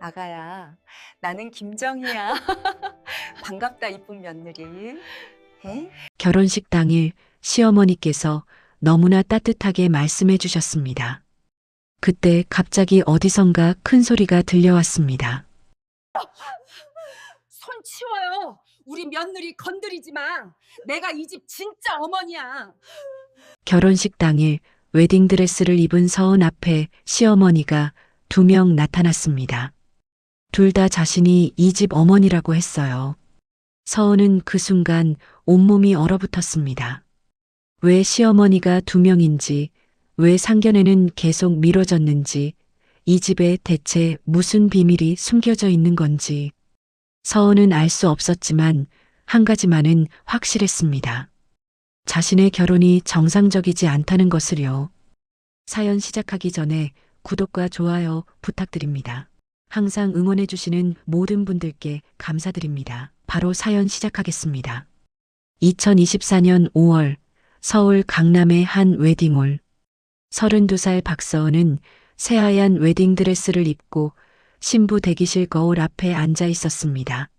아가야, 나는 김정희야. 반갑다, 이쁜 며느리. 에? 결혼식 당일 시어머니께서 너무나 따뜻하게 말씀해 주셨습니다. 그때 갑자기 어디선가 큰 소리가 들려왔습니다. 손 치워요. 우리 며느리 건드리지 마. 내가 이 집 진짜 어머니야. 결혼식 당일 웨딩드레스를 입은 서은 앞에 시어머니가 2명 나타났습니다. 둘 다 자신이 이 집 어머니라고 했어요. 서은은 그 순간 온몸이 얼어붙었습니다. 왜 시어머니가 2명인지, 왜 상견례는 계속 미뤄졌는지, 이 집에 대체 무슨 비밀이 숨겨져 있는 건지. 서은은 알 수 없었지만 한 가지만은 확실했습니다. 자신의 결혼이 정상적이지 않다는 것을요. 사연 시작하기 전에 구독과 좋아요 부탁드립니다. 항상 응원해주시는 모든 분들께 감사드립니다. 바로 사연 시작하겠습니다. 2024년 5월 서울 강남의 한 웨딩홀. 32살 박서은은 새하얀 웨딩드레스를 입고 신부 대기실 거울 앞에 앉아 있었습니다.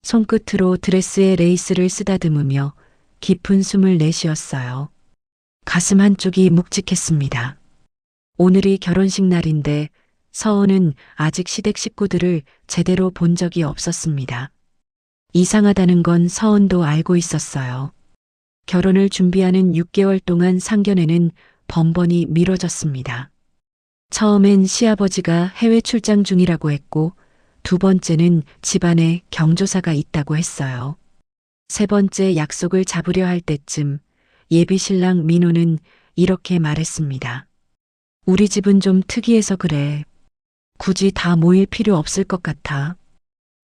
손끝으로 드레스의 레이스를 쓰다듬으며 깊은 숨을 내쉬었어요. 가슴 한쪽이 묵직했습니다. 오늘이 결혼식 날인데 서은은 아직 시댁 식구들을 제대로 본 적이 없었습니다. 이상하다는 건 서은도 알고 있었어요. 결혼을 준비하는 6개월 동안 상견례는 번번이 미뤄졌습니다. 처음엔 시아버지가 해외 출장 중이라고 했고, 두 번째는 집안에 경조사가 있다고 했어요. 세 번째 약속을 잡으려 할 때쯤 예비 신랑 민호는 이렇게 말했습니다. 우리 집은 좀 특이해서 그래. 굳이 다 모일 필요 없을 것 같아.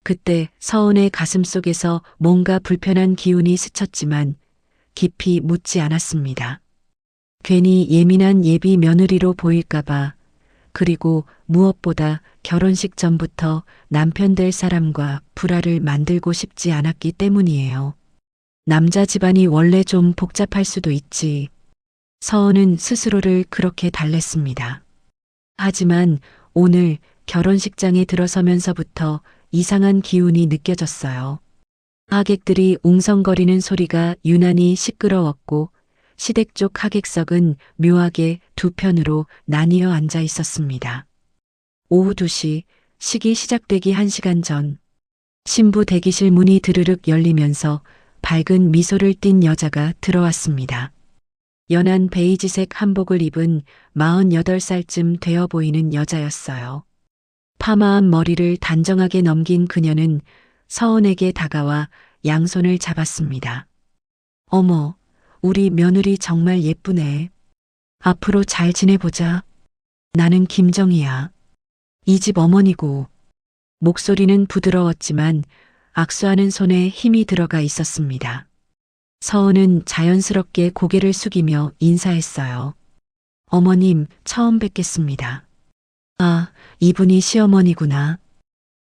그때 서은의 가슴속에서 뭔가 불편한 기운이 스쳤지만 깊이 묻지 않았습니다. 괜히 예민한 예비 며느리로 보일까봐, 그리고 무엇보다 결혼식 전부터 남편 될 사람과 불화를 만들고 싶지 않았기 때문이에요. 남자 집안이 원래 좀 복잡할 수도 있지. 서은은 스스로를 그렇게 달랬습니다. 하지만 오늘 결혼식장에 들어서면서부터 이상한 기운이 느껴졌어요. 하객들이 웅성거리는 소리가 유난히 시끄러웠고, 시댁 쪽 하객석은 묘하게 두 편으로 나뉘어 앉아 있었습니다. 오후 2시, 식이 시작되기 1시간 전, 신부 대기실 문이 드르륵 열리면서 밝은 미소를 띤 여자가 들어왔습니다. 연한 베이지색 한복을 입은 48살쯤 되어 보이는 여자였어요. 파마한 머리를 단정하게 넘긴 그녀는 서은에게 다가와 양손을 잡았습니다. 어머, 우리 며느리 정말 예쁘네. 앞으로 잘 지내보자. 나는 김정희야. 이 집 어머니고. 목소리는 부드러웠지만 악수하는 손에 힘이 들어가 있었습니다. 서은은 자연스럽게 고개를 숙이며 인사했어요. 어머님, 처음 뵙겠습니다. 아, 이분이 시어머니구나.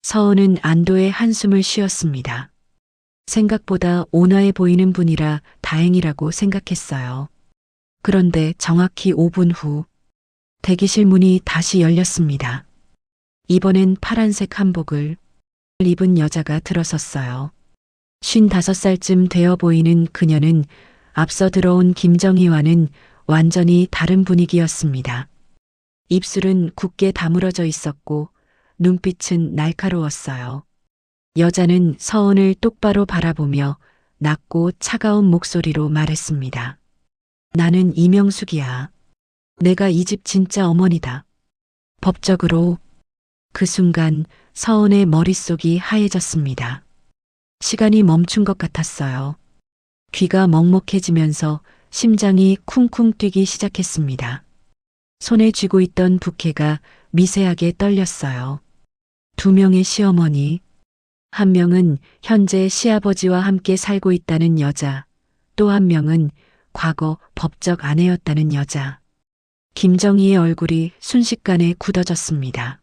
서은은 안도의 한숨을 쉬었습니다. 생각보다 온화해 보이는 분이라 다행이라고 생각했어요. 그런데 정확히 5분 후, 대기실 문이 다시 열렸습니다. 이번엔 파란색 한복을 입은 여자가 들어섰어요. 55살쯤 되어 보이는 그녀는 앞서 들어온 김정희와는 완전히 다른 분위기였습니다. 입술은 굳게 다물어져 있었고 눈빛은 날카로웠어요. 여자는 서은을 똑바로 바라보며 낮고 차가운 목소리로 말했습니다. 나는 이명숙이야. 내가 이 집 진짜 어머니다. 법적으로. 그 순간 서은의 머릿속이 하얘졌습니다. 시간이 멈춘 것 같았어요. 귀가 먹먹해지면서 심장이 쿵쿵 뛰기 시작했습니다. 손에 쥐고 있던 부케가 미세하게 떨렸어요. 2명의 시어머니, 한 명은 현재 시아버지와 함께 살고 있다는 여자, 또 한 명은 과거 법적 아내였다는 여자. 김정희의 얼굴이 순식간에 굳어졌습니다.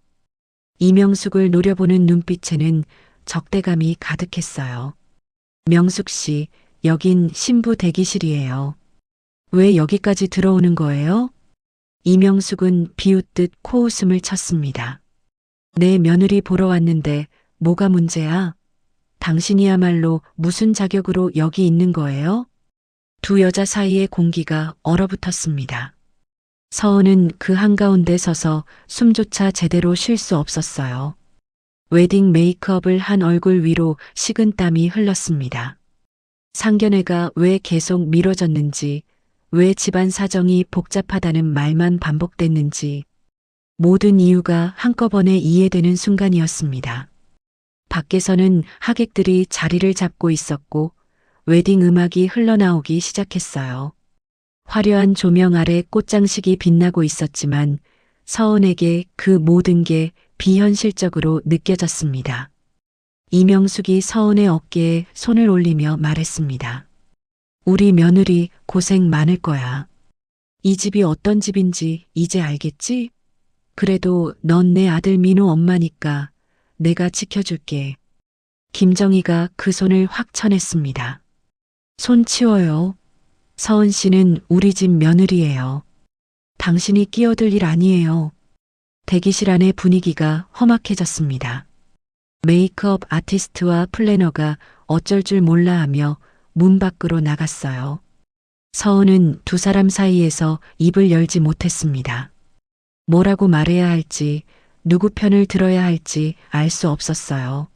이명숙을 노려보는 눈빛에는 적대감이 가득했어요. 명숙 씨, 여긴 신부 대기실이에요. 왜 여기까지 들어오는 거예요? 이명숙은 비웃듯 코웃음을 쳤습니다. 내 며느리 보러 왔는데 뭐가 문제야? 당신이야말로 무슨 자격으로 여기 있는 거예요? 두 여자 사이의 공기가 얼어붙었습니다. 서은은 그 한가운데 서서 숨조차 제대로 쉴 수 없었어요. 웨딩 메이크업을 한 얼굴 위로 식은 땀이 흘렀습니다. 상견례가 왜 계속 미뤄졌는지, 왜 집안 사정이 복잡하다는 말만 반복됐는지, 모든 이유가 한꺼번에 이해되는 순간이었습니다. 밖에서는 하객들이 자리를 잡고 있었고, 웨딩 음악이 흘러나오기 시작했어요. 화려한 조명 아래 꽃장식이 빛나고 있었지만 서은에게 그 모든 게 비현실적으로 느껴졌습니다. 이명숙이 서은의 어깨에 손을 올리며 말했습니다. 우리 며느리 고생 많을 거야. 이 집이 어떤 집인지 이제 알겠지? 그래도 넌 내 아들 민호 엄마니까 내가 지켜줄게. 김정희가 그 손을 확 쳐냈습니다. 손 치워요. 서은 씨는 우리 집 며느리예요. 당신이 끼어들 일 아니에요. 대기실 안의 분위기가 험악해졌습니다. 메이크업 아티스트와 플래너가 어쩔 줄 몰라 하며 문 밖으로 나갔어요. 서은은 두 사람 사이에서 입을 열지 못했습니다. 뭐라고 말해야 할지, 누구 편을 들어야 할지 알 수 없었어요.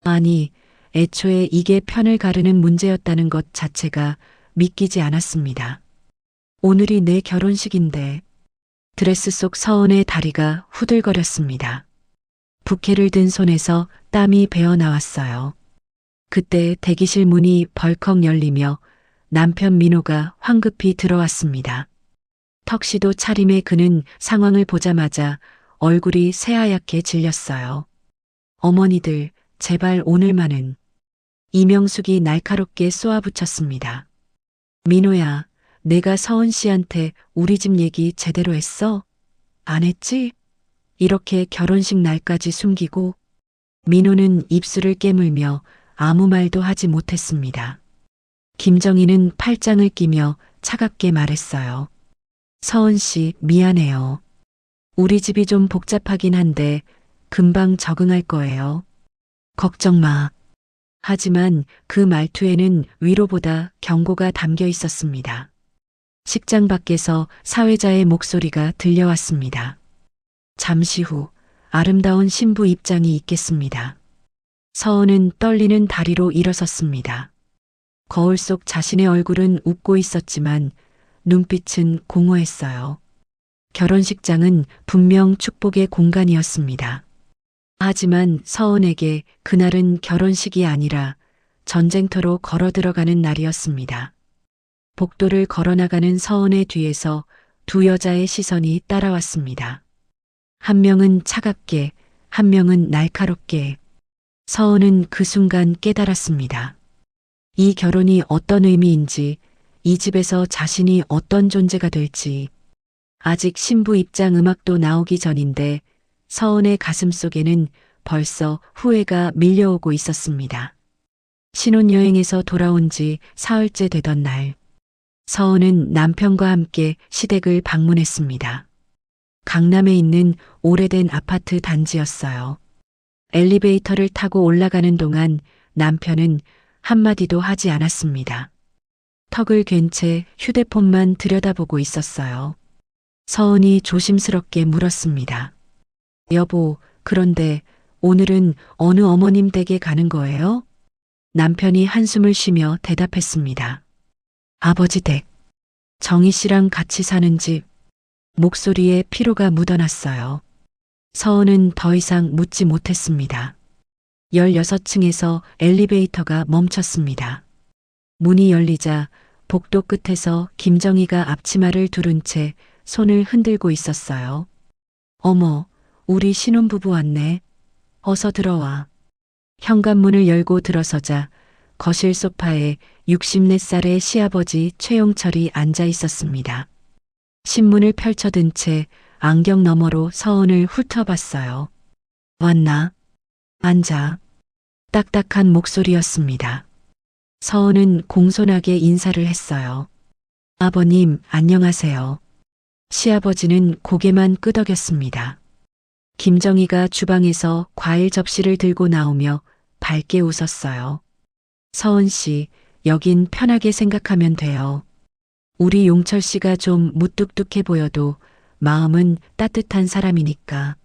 아니, 애초에 이게 편을 가르는 문제였다는 것 자체가 믿기지 않았습니다. 오늘이 내 결혼식인데 드레스 속 서은의 다리가 후들거렸습니다. 부케를 든 손에서 땀이 배어 나왔어요. 그때 대기실 문이 벌컥 열리며 남편 민호가 황급히 들어왔습니다. 턱시도 차림의 그는 상황을 보자마자 얼굴이 새하얗게 질렸어요. 어머니들, 제발 오늘만은. 이명숙이 날카롭게 쏘아붙였습니다. 민호야, 내가 서은 씨한테 우리 집 얘기 제대로 했어? 안 했지? 이렇게 결혼식 날까지 숨기고. 민호는 입술을 깨물며 아무 말도 하지 못했습니다. 김정희는 팔짱을 끼며 차갑게 말했어요. 서은 씨, 미안해요. 우리 집이 좀 복잡하긴 한데 금방 적응할 거예요. 걱정 마. 하지만 그 말투에는 위로보다 경고가 담겨 있었습니다. 식장 밖에서 사회자의 목소리가 들려왔습니다. 잠시 후 아름다운 신부 입장이 있겠습니다. 서은은 떨리는 다리로 일어섰습니다. 거울 속 자신의 얼굴은 웃고 있었지만 눈빛은 공허했어요. 결혼식장은 분명 축복의 공간이었습니다. 하지만 서은에게 그날은 결혼식이 아니라 전쟁터로 걸어 들어가는 날이었습니다. 복도를 걸어나가는 서은의 뒤에서 두 여자의 시선이 따라왔습니다. 한 명은 차갑게, 한 명은 날카롭게. 서은은 그 순간 깨달았습니다. 이 결혼이 어떤 의미인지, 이 집에서 자신이 어떤 존재가 될지. 아직 신부 입장 음악도 나오기 전인데 서은의 가슴 속에는 벌써 후회가 밀려오고 있었습니다. 신혼여행에서 돌아온 지 사흘째 되던 날, 서은은 남편과 함께 시댁을 방문했습니다. 강남에 있는 오래된 아파트 단지였어요. 엘리베이터를 타고 올라가는 동안 남편은 한마디도 하지 않았습니다. 턱을 괜 채 휴대폰만 들여다보고 있었어요. 서은이 조심스럽게 물었습니다. 여보, 그런데 오늘은 어느 어머님 댁에 가는 거예요? 남편이 한숨을 쉬며 대답했습니다. 아버지 댁. 정희 씨랑 같이 사는 집. 목소리에 피로가 묻어났어요. 서은은 더 이상 묻지 못했습니다. 16층에서 엘리베이터가 멈췄습니다. 문이 열리자 복도 끝에서 김정희가 앞치마를 두른 채 손을 흔들고 있었어요. 어머, 우리 신혼부부 왔네. 어서 들어와. 현관문을 열고 들어서자 거실 소파에 64살의 시아버지 최용철이 앉아 있었습니다. 신문을 펼쳐든 채 안경 너머로 서은을 훑어봤어요. 왔나? 앉아. 딱딱한 목소리였습니다. 서은은 공손하게 인사를 했어요. 아버님, 안녕하세요. 시아버지는 고개만 끄덕였습니다. 김정희가 주방에서 과일 접시를 들고 나오며 밝게 웃었어요. 서은 씨, 여긴 편하게 생각하면 돼요. 우리 용철 씨가 좀 무뚝뚝해 보여도 마음은 따뜻한 사람이니까.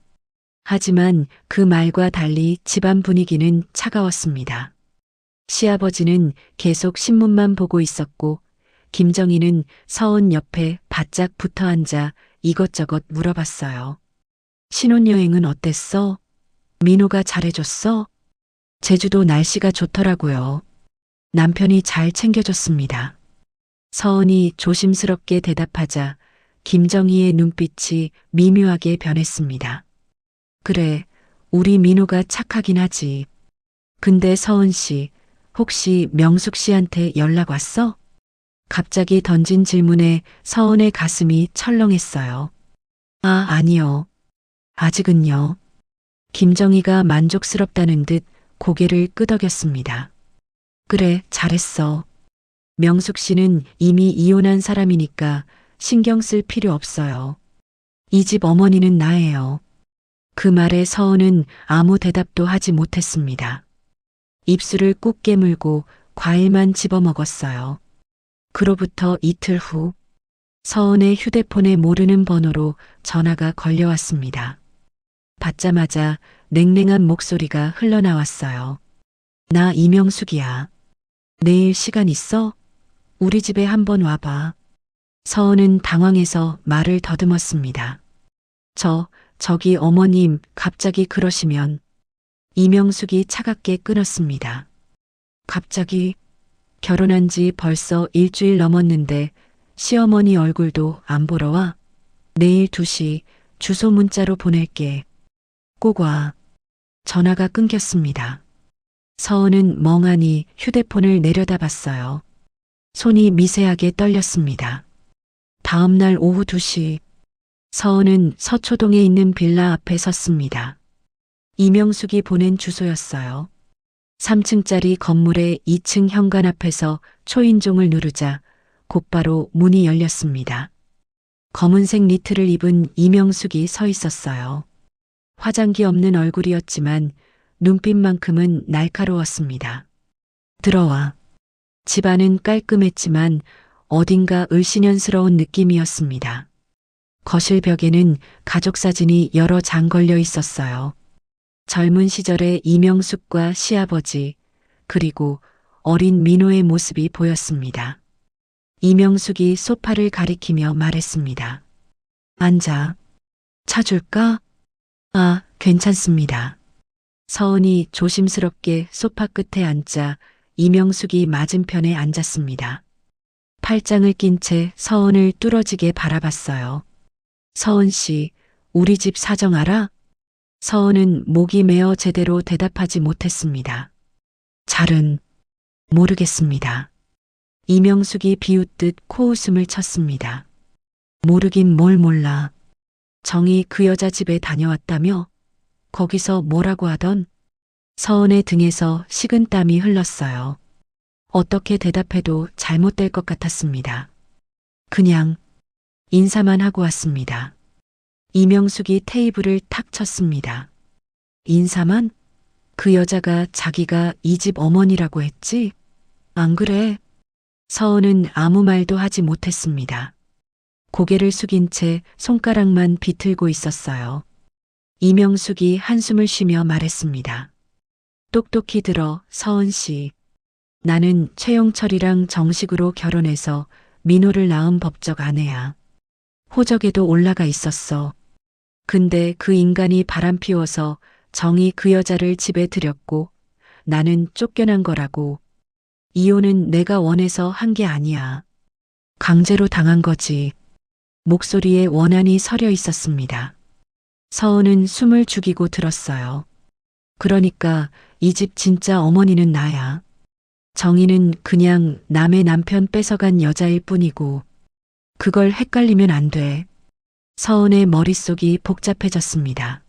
하지만 그 말과 달리 집안 분위기는 차가웠습니다. 시아버지는 계속 신문만 보고 있었고 김정희는 서은 옆에 바짝 붙어 앉아 이것저것 물어봤어요. 신혼여행은 어땠어? 민호가 잘해줬어? 제주도 날씨가 좋더라고요. 남편이 잘 챙겨줬습니다. 서은이 조심스럽게 대답하자 김정희의 눈빛이 미묘하게 변했습니다. 그래, 우리 민호가 착하긴 하지. 근데 서은 씨, 혹시 명숙 씨한테 연락 왔어? 갑자기 던진 질문에 서은의 가슴이 철렁했어요. 아, 아니요. 아직은요. 김정희가 만족스럽다는 듯 고개를 끄덕였습니다. 그래, 잘했어. 명숙 씨는 이미 이혼한 사람이니까 신경 쓸 필요 없어요. 이 집 어머니는 나예요. 그 말에 서은은 아무 대답도 하지 못했습니다. 입술을 꾹 깨물고 과일만 집어먹었어요. 그로부터 이틀 후 서은의 휴대폰에 모르는 번호로 전화가 걸려왔습니다. 받자마자 냉랭한 목소리가 흘러나왔어요. 나 이명숙이야. 내일 시간 있어? 우리 집에 한번 와봐. 서은은 당황해서 말을 더듬었습니다. 저기 어머님 갑자기 그러시면. 이명숙이 차갑게 끊었습니다. 갑자기 결혼한 지 벌써 일주일 넘었는데 시어머니 얼굴도 안 보러 와? 내일 2시 주소 문자로 보낼게. 꼭 와. 전화가 끊겼습니다. 서은은 멍하니 휴대폰을 내려다봤어요. 손이 미세하게 떨렸습니다. 다음 날 오후 2시 서은은 서초동에 있는 빌라 앞에 섰습니다. 이명숙이 보낸 주소였어요. 3층짜리 건물의 2층 현관 앞에서 초인종을 누르자 곧바로 문이 열렸습니다. 검은색 니트를 입은 이명숙이 서 있었어요. 화장기 없는 얼굴이었지만 눈빛만큼은 날카로웠습니다. 들어와. 집안은 깔끔했지만 어딘가 을씨년스러운 느낌이었습니다. 거실 벽에는 가족 사진이 여러 장 걸려 있었어요. 젊은 시절의 이명숙과 시아버지, 그리고 어린 민호의 모습이 보였습니다. 이명숙이 소파를 가리키며 말했습니다. 앉아. 차 줄까? 아, 괜찮습니다. 서은이 조심스럽게 소파 끝에 앉자 이명숙이 맞은편에 앉았습니다. 팔짱을 낀 채 서은을 뚫어지게 바라봤어요. 서은 씨, 우리 집 사정 알아? 서은은 목이 메어 제대로 대답하지 못했습니다. 잘은 모르겠습니다. 이명숙이 비웃듯 코웃음을 쳤습니다. 모르긴 뭘 몰라. 정이 그 여자 집에 다녀왔다며? 거기서 뭐라고 하던? 서은의 등에서 식은땀이 흘렀어요. 어떻게 대답해도 잘못될 것 같았습니다. 그냥 인사만 하고 왔습니다. 이명숙이 테이블을 탁 쳤습니다. 인사만? 그 여자가 자기가 이 집 어머니라고 했지? 안 그래? 서은은 아무 말도 하지 못했습니다. 고개를 숙인 채 손가락만 비틀고 있었어요. 이명숙이 한숨을 쉬며 말했습니다. 똑똑히 들어, 서은 씨. 나는 최영철이랑 정식으로 결혼해서 민호를 낳은 법적 아내야. 호적에도 올라가 있었어. 근데 그 인간이 바람피워서 정이 그 여자를 집에 들였고 나는 쫓겨난 거라고. 이혼은 내가 원해서 한 게 아니야. 강제로 당한 거지. 목소리에 원한이 서려 있었습니다. 서은은 숨을 죽이고 들었어요. 그러니까 이 집 진짜 어머니는 나야. 정희는 그냥 남의 남편 뺏어간 여자일 뿐이고 그걸 헷갈리면 안 돼. 서은의 머릿속이 복잡해졌습니다.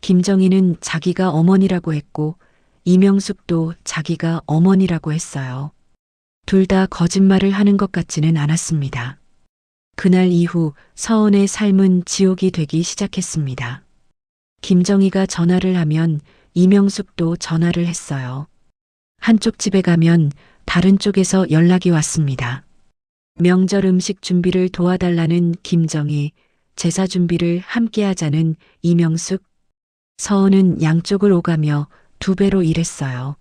김정희는 자기가 어머니라고 했고 이명숙도 자기가 어머니라고 했어요. 둘 다 거짓말을 하는 것 같지는 않았습니다. 그날 이후 서은의 삶은 지옥이 되기 시작했습니다. 김정희가 전화를 하면 이명숙도 전화를 했어요. 한쪽 집에 가면 다른 쪽에서 연락이 왔습니다. 명절 음식 준비를 도와달라는 김정희, 제사 준비를 함께 하자는 이명숙. 서은은 양쪽을 오가며 2배로 일했어요.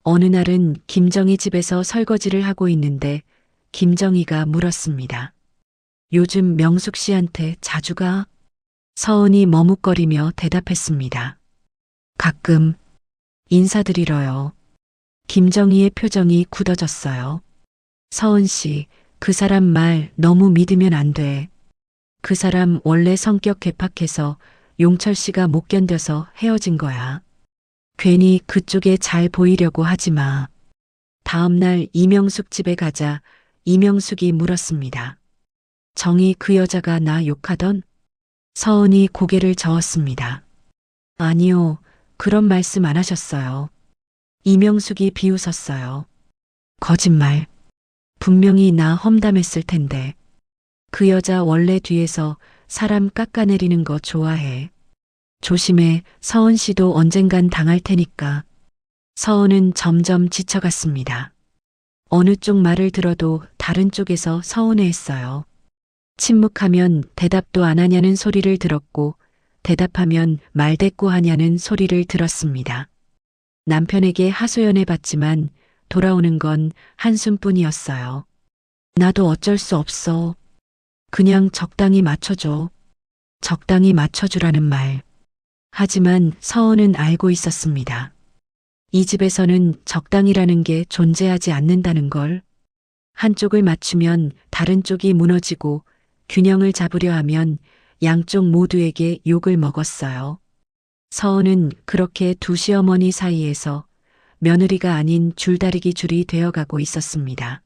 어느 날은 김정희 집에서 설거지를 하고 있는데 김정희가 물었습니다. 요즘 명숙 씨한테 자주 가? 서은이 머뭇거리며 대답했습니다. 가끔 인사드리러요. 김정희의 표정이 굳어졌어요. 서은 씨, 그 사람 말 너무 믿으면 안 돼. 그 사람 원래 성격 괴팍해서 용철 씨가 못 견뎌서 헤어진 거야. 괜히 그쪽에 잘 보이려고 하지 마. 다음 날 이명숙 집에 가자 이명숙이 물었습니다. 정희 그 여자가 나 욕하던? 서은이 고개를 저었습니다. 아니요, 그런 말씀 안 하셨어요. 이명숙이 비웃었어요. 거짓말. 분명히 나 험담했을 텐데. 그 여자 원래 뒤에서 사람 깎아내리는 거 좋아해. 조심해, 서은 씨도 언젠간 당할 테니까. 서은은 점점 지쳐갔습니다. 어느 쪽 말을 들어도 다른 쪽에서 서운해했어요. 침묵하면 대답도 안 하냐는 소리를 들었고, 대답하면 말대꾸하냐는 소리를 들었습니다. 남편에게 하소연해봤지만 돌아오는 건 한숨뿐이었어요. 나도 어쩔 수 없어. 그냥 적당히 맞춰줘. 적당히 맞춰주라는 말. 하지만 서은은 알고 있었습니다. 이 집에서는 적당이라는 게 존재하지 않는다는 걸. 한쪽을 맞추면 다른 쪽이 무너지고 균형을 잡으려 하면 양쪽 모두에게 욕을 먹었어요. 서은은 그렇게 두 시어머니 사이에서 며느리가 아닌 줄다리기 줄이 되어가고 있었습니다.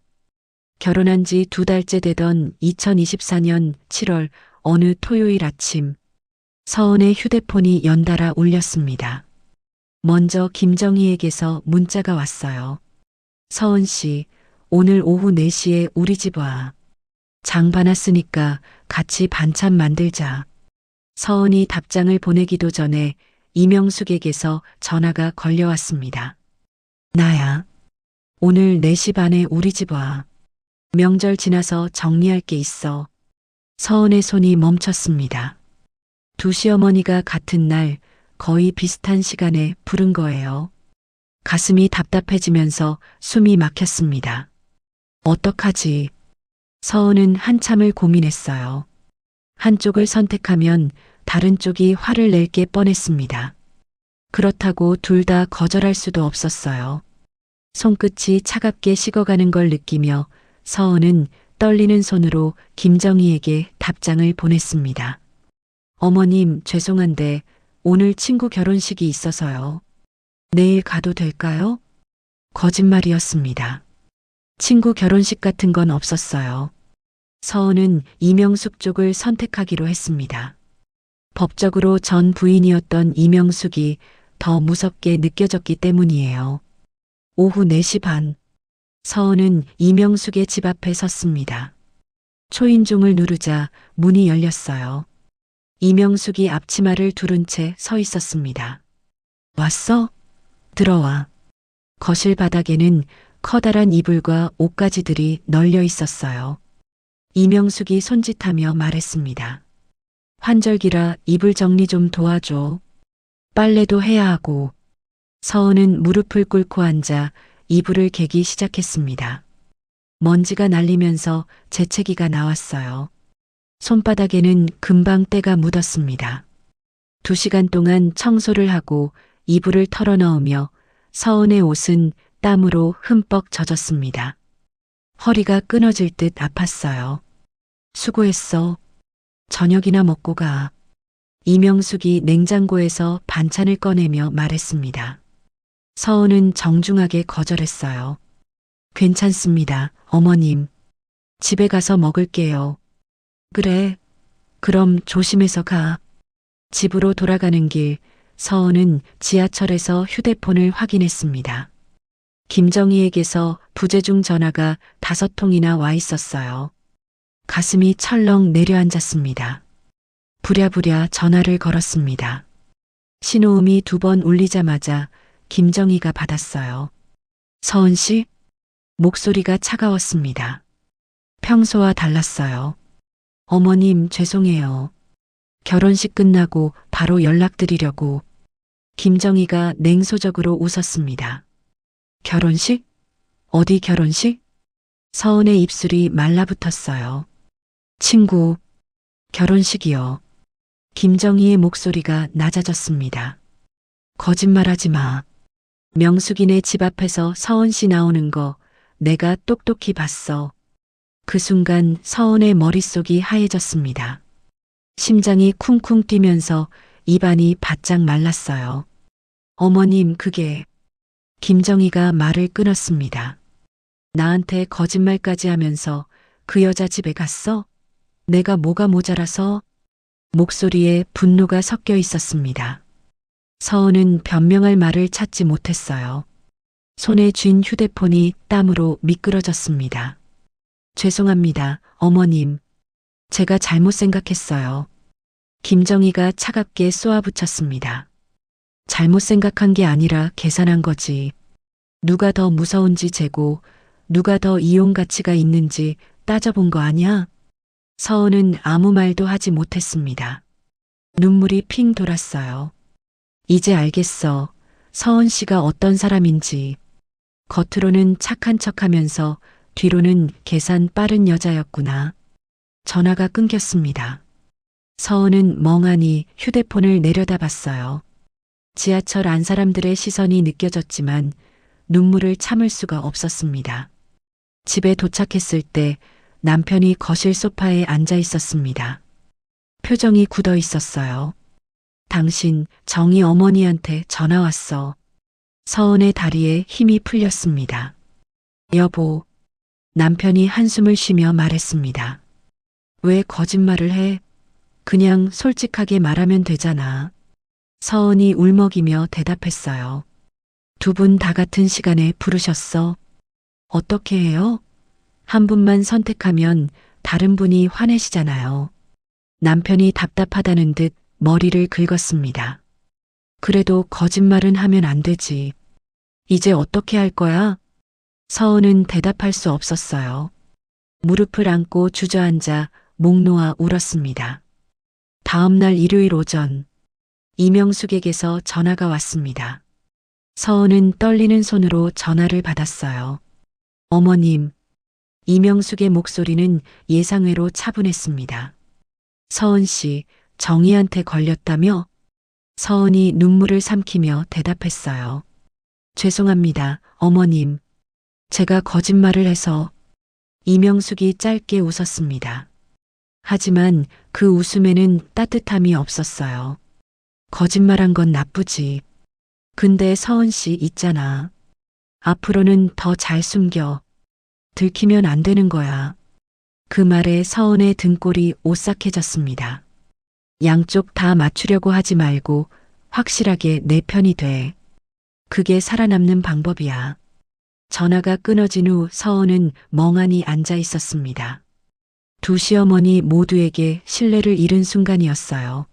결혼한 지 2달째 되던 2024년 7월 어느 토요일 아침, 서은의 휴대폰이 연달아 울렸습니다. 먼저 김정희에게서 문자가 왔어요. 서은 씨, 오늘 오후 4시에 우리 집 와. 장 봐놨으니까 같이 반찬 만들자. 서은이 답장을 보내기도 전에 이명숙에게서 전화가 걸려왔습니다. 나야. 오늘 4시 반에 우리 집 와. 명절 지나서 정리할 게 있어. 서은의 손이 멈췄습니다. 두 시어머니가 같은 날 거의 비슷한 시간에 부른 거예요. 가슴이 답답해지면서 숨이 막혔습니다. 어떡하지? 서은은 한참을 고민했어요. 한쪽을 선택하면 다른 쪽이 화를 낼 게 뻔했습니다. 그렇다고 둘 다 거절할 수도 없었어요. 손끝이 차갑게 식어가는 걸 느끼며 서은은 떨리는 손으로 김정희에게 답장을 보냈습니다. 어머님, 죄송한데 오늘 친구 결혼식이 있어서요. 내일 가도 될까요? 거짓말이었습니다. 친구 결혼식 같은 건 없었어요. 서은은 이명숙 쪽을 선택하기로 했습니다. 법적으로 전 부인이었던 이명숙이 더 무섭게 느껴졌기 때문이에요. 오후 4시 반, 서은은 이명숙의 집 앞에 섰습니다. 초인종을 누르자 문이 열렸어요. 이명숙이 앞치마를 두른 채 서 있었습니다. 왔어? 들어와. 거실 바닥에는 커다란 이불과 옷가지들이 널려 있었어요. 이명숙이 손짓하며 말했습니다. 환절기라 이불 정리 좀 도와줘. 빨래도 해야 하고. 서은은 무릎을 꿇고 앉아 이불을 개기 시작했습니다. 먼지가 날리면서 재채기가 나왔어요. 손바닥에는 금방 때가 묻었습니다. 2시간 동안 청소를 하고 이불을 털어넣으며 서은의 옷은 땀으로 흠뻑 젖었습니다. 허리가 끊어질 듯 아팠어요. 수고했어. 저녁이나 먹고 가. 이명숙이 냉장고에서 반찬을 꺼내며 말했습니다. 서은은 정중하게 거절했어요. 괜찮습니다, 어머님. 집에 가서 먹을게요. 그래. 그럼 조심해서 가. 집으로 돌아가는 길, 서은은 지하철에서 휴대폰을 확인했습니다. 김정희에게서 부재중 전화가 5통이나 와 있었어요. 가슴이 철렁 내려앉았습니다. 부랴부랴 전화를 걸었습니다. 신호음이 2번 울리자마자 김정희가 받았어요. 서은 씨? 목소리가 차가웠습니다. 평소와 달랐어요. 어머님, 죄송해요. 결혼식 끝나고 바로 연락드리려고. 김정희가 냉소적으로 웃었습니다. 결혼식? 어디 결혼식? 서은의 입술이 말라붙었어요. 친구, 결혼식이요. 김정희의 목소리가 낮아졌습니다. 거짓말하지 마. 명숙이네 집 앞에서 서은 씨 나오는 거 내가 똑똑히 봤어. 그 순간 서은의 머릿속이 하얘졌습니다. 심장이 쿵쿵 뛰면서 입안이 바짝 말랐어요. 어머님, 그게... 김정희가 말을 끊었습니다. 나한테 거짓말까지 하면서 그 여자 집에 갔어? 내가 뭐가 모자라서? 목소리에 분노가 섞여 있었습니다. 서은은 변명할 말을 찾지 못했어요. 손에 쥔 휴대폰이 땀으로 미끄러졌습니다. 죄송합니다, 어머님. 제가 잘못 생각했어요. 김정희가 차갑게 쏘아붙였습니다. 잘못 생각한 게 아니라 계산한 거지. 누가 더 무서운지 재고 누가 더 이용 가치가 있는지 따져본 거 아니야? 서은은 아무 말도 하지 못했습니다. 눈물이 핑 돌았어요. 이제 알겠어. 서은 씨가 어떤 사람인지. 겉으로는 착한 척하면서 뒤로는 계산 빠른 여자였구나. 전화가 끊겼습니다. 서은은 멍하니 휴대폰을 내려다봤어요. 지하철 안 사람들의 시선이 느껴졌지만 눈물을 참을 수가 없었습니다. 집에 도착했을 때 남편이 거실 소파에 앉아 있었습니다. 표정이 굳어 있었어요. 당신 정희 어머니한테 전화 왔어. 서은의 다리에 힘이 풀렸습니다. 여보, 남편이 한숨을 쉬며 말했습니다. 왜 거짓말을 해? 그냥 솔직하게 말하면 되잖아. 서은이 울먹이며 대답했어요. 2분 다 같은 시간에 부르셨어. 어떻게 해요? 한 분만 선택하면 다른 분이 화내시잖아요. 남편이 답답하다는 듯 머리를 긁었습니다. 그래도 거짓말은 하면 안 되지. 이제 어떻게 할 거야? 서은은 대답할 수 없었어요. 무릎을 안고 주저앉아 목 놓아 울었습니다. 다음 날 일요일 오전, 이명숙에게서 전화가 왔습니다. 서은은 떨리는 손으로 전화를 받았어요. 어머님, 이명숙의 목소리는 예상외로 차분했습니다. 서은 씨, 정희한테 걸렸다며? 서은이 눈물을 삼키며 대답했어요. 죄송합니다, 어머님. 제가 거짓말을 해서. 이명숙이 짧게 웃었습니다. 하지만 그 웃음에는 따뜻함이 없었어요. 거짓말한 건 나쁘지. 근데 서은 씨 있잖아. 앞으로는 더 잘 숨겨. 들키면 안 되는 거야. 그 말에 서은의 등골이 오싹해졌습니다. 양쪽 다 맞추려고 하지 말고 확실하게 내 편이 돼. 그게 살아남는 방법이야. 전화가 끊어진 후 서은은 멍하니 앉아 있었습니다. 두 시어머니 모두에게 신뢰를 잃은 순간이었어요.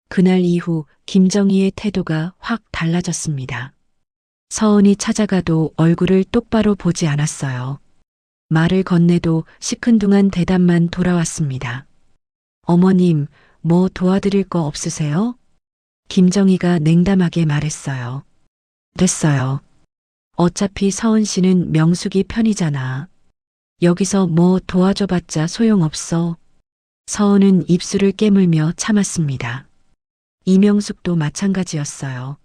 그날 이후 김정희의 태도가 확 달라졌습니다. 서은이 찾아가도 얼굴을 똑바로 보지 않았어요. 말을 건네도 시큰둥한 대답만 돌아왔습니다. 어머님, 뭐 도와드릴 거 없으세요? 김정희가 냉담하게 말했어요. 됐어요. 어차피 서은 씨는 명숙이 편이잖아. 여기서 뭐 도와줘봤자 소용없어. 서은은 입술을 깨물며 참았습니다. 이명숙도 마찬가지였어요.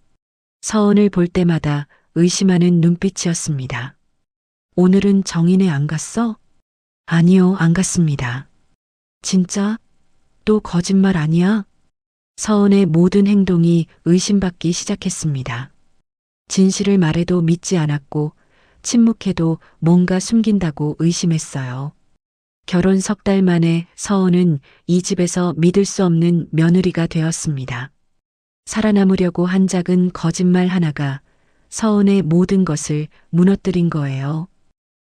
서은을 볼 때마다 의심하는 눈빛이었습니다. 오늘은 정인에 안 갔어? 아니요, 안 갔습니다. 진짜? 또 거짓말 아니야? 서은의 모든 행동이 의심받기 시작했습니다. 진실을 말해도 믿지 않았고 침묵해도 뭔가 숨긴다고 의심했어요. 결혼 3달 만에 서은은 이 집에서 믿을 수 없는 며느리가 되었습니다. 살아남으려고 한 작은 거짓말 하나가 서은의 모든 것을 무너뜨린 거예요.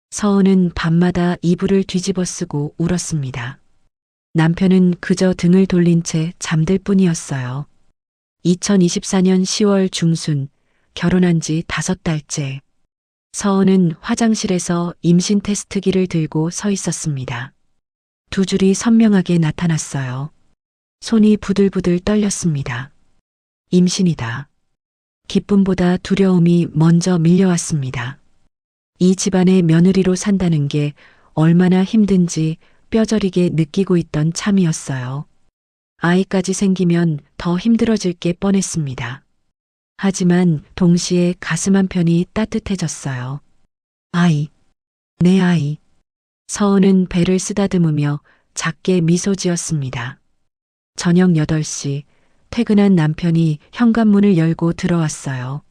서은은 밤마다 이불을 뒤집어 쓰고 울었습니다. 남편은 그저 등을 돌린 채 잠들 뿐이었어요. 2024년 10월 중순, 결혼한 지 5달째. 서은은 화장실에서 임신 테스트기를 들고 서 있었습니다. 두 줄이 선명하게 나타났어요. 손이 부들부들 떨렸습니다. 임신이다. 기쁨보다 두려움이 먼저 밀려왔습니다. 이 집안의 며느리로 산다는 게 얼마나 힘든지 뼈저리게 느끼고 있던 참이었어요. 아이까지 생기면 더 힘들어질 게 뻔했습니다. 하지만 동시에 가슴 한편이 따뜻해졌어요. 아이, 내 아이. 서은은 배를 쓰다듬으며 작게 미소 지었습니다. 저녁 8시, 퇴근한 남편이 현관문을 열고 들어왔어요.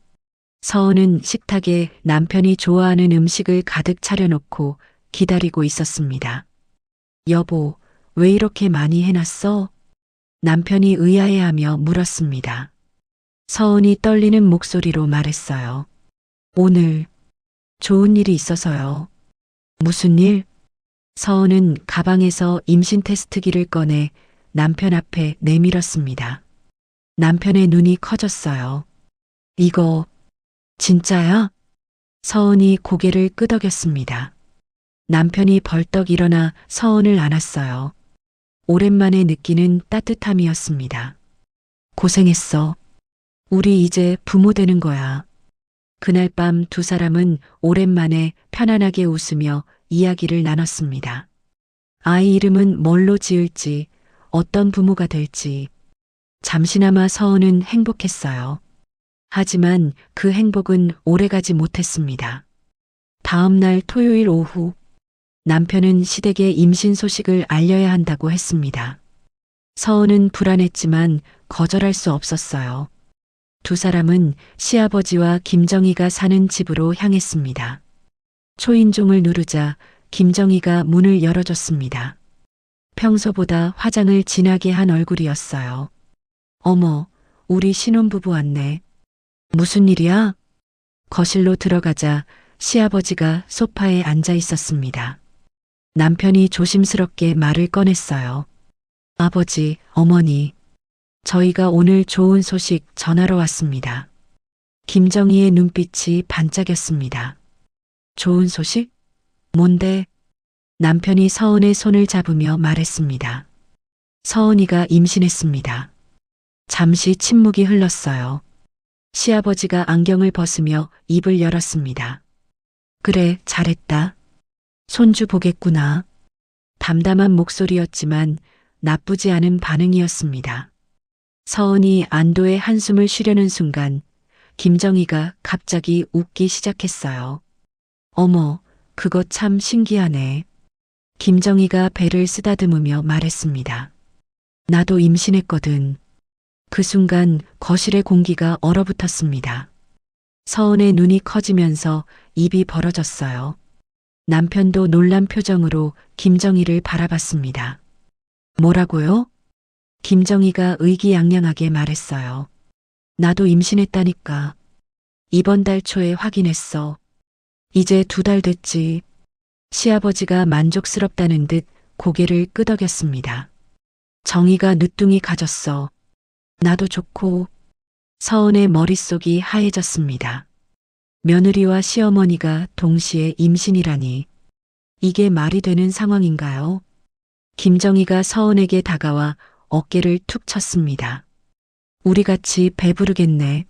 서은은 식탁에 남편이 좋아하는 음식을 가득 차려놓고 기다리고 있었습니다. 여보, 왜 이렇게 많이 해놨어? 남편이 의아해하며 물었습니다. 서은이 떨리는 목소리로 말했어요. 오늘 좋은 일이 있어서요. 무슨 일? 서은은 가방에서 임신 테스트기를 꺼내 남편 앞에 내밀었습니다. 남편의 눈이 커졌어요. 이거 진짜야? 서은이 고개를 끄덕였습니다. 남편이 벌떡 일어나 서은을 안았어요. 오랜만에 느끼는 따뜻함이었습니다. 고생했어. 우리 이제 부모 되는 거야. 그날 밤 두 사람은 오랜만에 편안하게 웃으며 이야기를 나눴습니다. 아이 이름은 뭘로 지을지, 어떤 부모가 될지. 잠시나마 서은은 행복했어요. 하지만 그 행복은 오래가지 못했습니다. 다음 날 토요일 오후, 남편은 시댁에 임신 소식을 알려야 한다고 했습니다. 서은은 불안했지만 거절할 수 없었어요. 두 사람은 시아버지와 김정희가 사는 집으로 향했습니다. 초인종을 누르자 김정희가 문을 열어줬습니다. 평소보다 화장을 진하게 한 얼굴이었어요. 어머, 우리 신혼부부 왔네. 무슨 일이야? 거실로 들어가자 시아버지가 소파에 앉아 있었습니다. 남편이 조심스럽게 말을 꺼냈어요. 아버지, 어머니, 저희가 오늘 좋은 소식 전하러 왔습니다. 김정희의 눈빛이 반짝였습니다. 좋은 소식? 뭔데? 남편이 서은의 손을 잡으며 말했습니다. 서은이가 임신했습니다. 잠시 침묵이 흘렀어요. 시아버지가 안경을 벗으며 입을 열었습니다. 그래, 잘했다. 손주 보겠구나. 담담한 목소리였지만 나쁘지 않은 반응이었습니다. 서은이 안도의 한숨을 쉬려는 순간 김정희가 갑자기 웃기 시작했어요. 어머, 그거 참 신기하네. 김정희가 배를 쓰다듬으며 말했습니다. 나도 임신했거든. 그 순간 거실의 공기가 얼어붙었습니다. 서은의 눈이 커지면서 입이 벌어졌어요. 남편도 놀란 표정으로 김정희를 바라봤습니다. 뭐라고요? 김정희가 의기양양하게 말했어요. 나도 임신했다니까. 이번 달 초에 확인했어. 이제 2달 됐지. 시아버지가 만족스럽다는 듯 고개를 끄덕였습니다. 정희가 늦둥이 가졌어. 나도 좋고. 서은의 머릿속이 하얘졌습니다. 며느리와 시어머니가 동시에 임신이라니. 이게 말이 되는 상황인가요? 김정희가 서은에게 다가와 어깨를 툭 쳤습니다. 우리 같이 배부르겠네.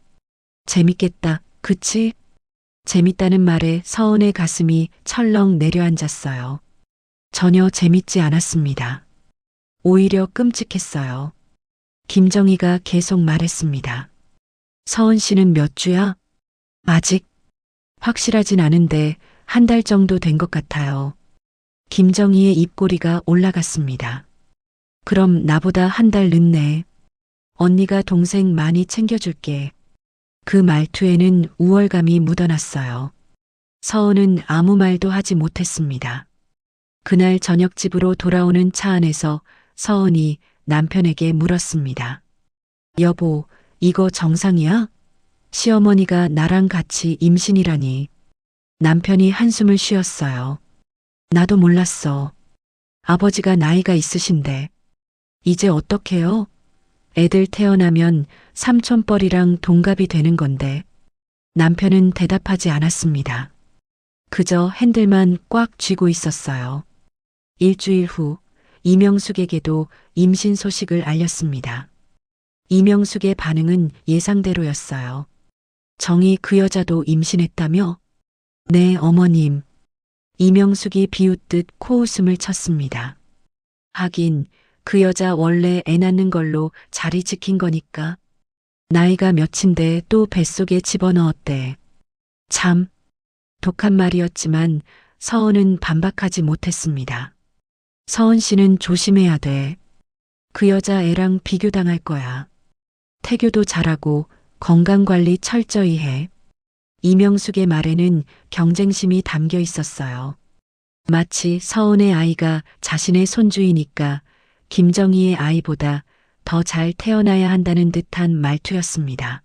재밌겠다, 그치? 재밌다는 말에 서은의 가슴이 철렁 내려앉았어요. 전혀 재밌지 않았습니다. 오히려 끔찍했어요. 김정희가 계속 말했습니다. 서은 씨는 몇 주야? 아직 확실하진 않은데 1달 정도 된 것 같아요. 김정희의 입꼬리가 올라갔습니다. 그럼 나보다 1달 늦네. 언니가 동생 많이 챙겨줄게. 그 말투에는 우월감이 묻어났어요. 서은은 아무 말도 하지 못했습니다. 그날 저녁 집으로 돌아오는 차 안에서 서은이 남편에게 물었습니다. 여보, 이거 정상이야? 시어머니가 나랑 같이 임신이라니. 남편이 한숨을 쉬었어요. 나도 몰랐어. 아버지가 나이가 있으신데. 이제 어떡해요? 애들 태어나면 삼촌뻘이랑 동갑이 되는 건데 남편은 대답하지 않았습니다. 그저 핸들만 꽉 쥐고 있었어요. 일주일 후 이명숙에게도 임신 소식을 알렸습니다. 이명숙의 반응은 예상대로였어요. 정이 그 여자도 임신했다며? 네, 어머님. 이명숙이 비웃듯 코웃음을 쳤습니다. 하긴 그 여자 원래 애 낳는 걸로 자리 지킨 거니까. 나이가 몇인데 또 뱃속에 집어넣었대. 참, 독한 말이었지만 서은은 반박하지 못했습니다. 서은 씨는 조심해야 돼. 그 여자 애랑 비교당할 거야. 태교도 잘하고 건강관리 철저히 해. 이명숙의 말에는 경쟁심이 담겨 있었어요. 마치 서은의 아이가 자신의 손주이니까 김정희의 아이보다 더 잘 태어나야 한다는 듯한 말투였습니다.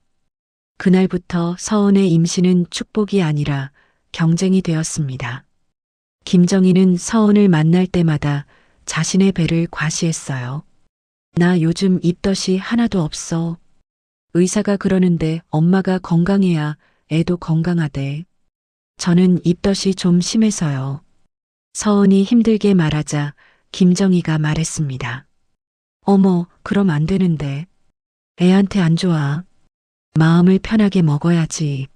그날부터 서은의 임신은 축복이 아니라 경쟁이 되었습니다. 김정희는 서은을 만날 때마다 자신의 배를 과시했어요. 나 요즘 입덧이 하나도 없어. 의사가 그러는데 엄마가 건강해야 애도 건강하대. 저는 입덧이 좀 심해서요. 서은이 힘들게 말하자 김정희가 말했습니다. 어머, 그럼 안 되는데. 애한테 안 좋아. 마음을 편하게 먹어야지.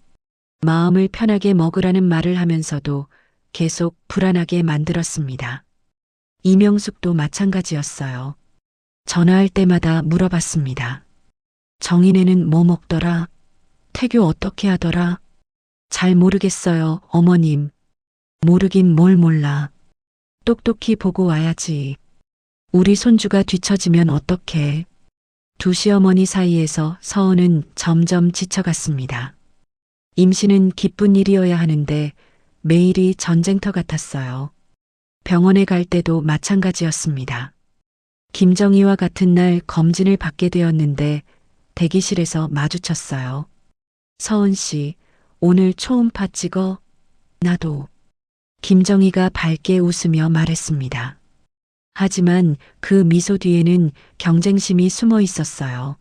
마음을 편하게 먹으라는 말을 하면서도 계속 불안하게 만들었습니다. 이명숙도 마찬가지였어요. 전화할 때마다 물어봤습니다. 정인애는 뭐 먹더라? 태교 어떻게 하더라? 잘 모르겠어요, 어머님. 모르긴 뭘 몰라. 똑똑히 보고 와야지. 우리 손주가 뒤처지면 어떡해. 두 시어머니 사이에서 서은은 점점 지쳐갔습니다. 임신은 기쁜 일이어야 하는데 매일이 전쟁터 같았어요. 병원에 갈 때도 마찬가지였습니다. 김정희와 같은 날 검진을 받게 되었는데 대기실에서 마주쳤어요. 서은 씨, 오늘 초음파 찍어? 나도. 김정희가 밝게 웃으며 말했습니다. 하지만 그 미소 뒤에는 경쟁심이 숨어 있었어요.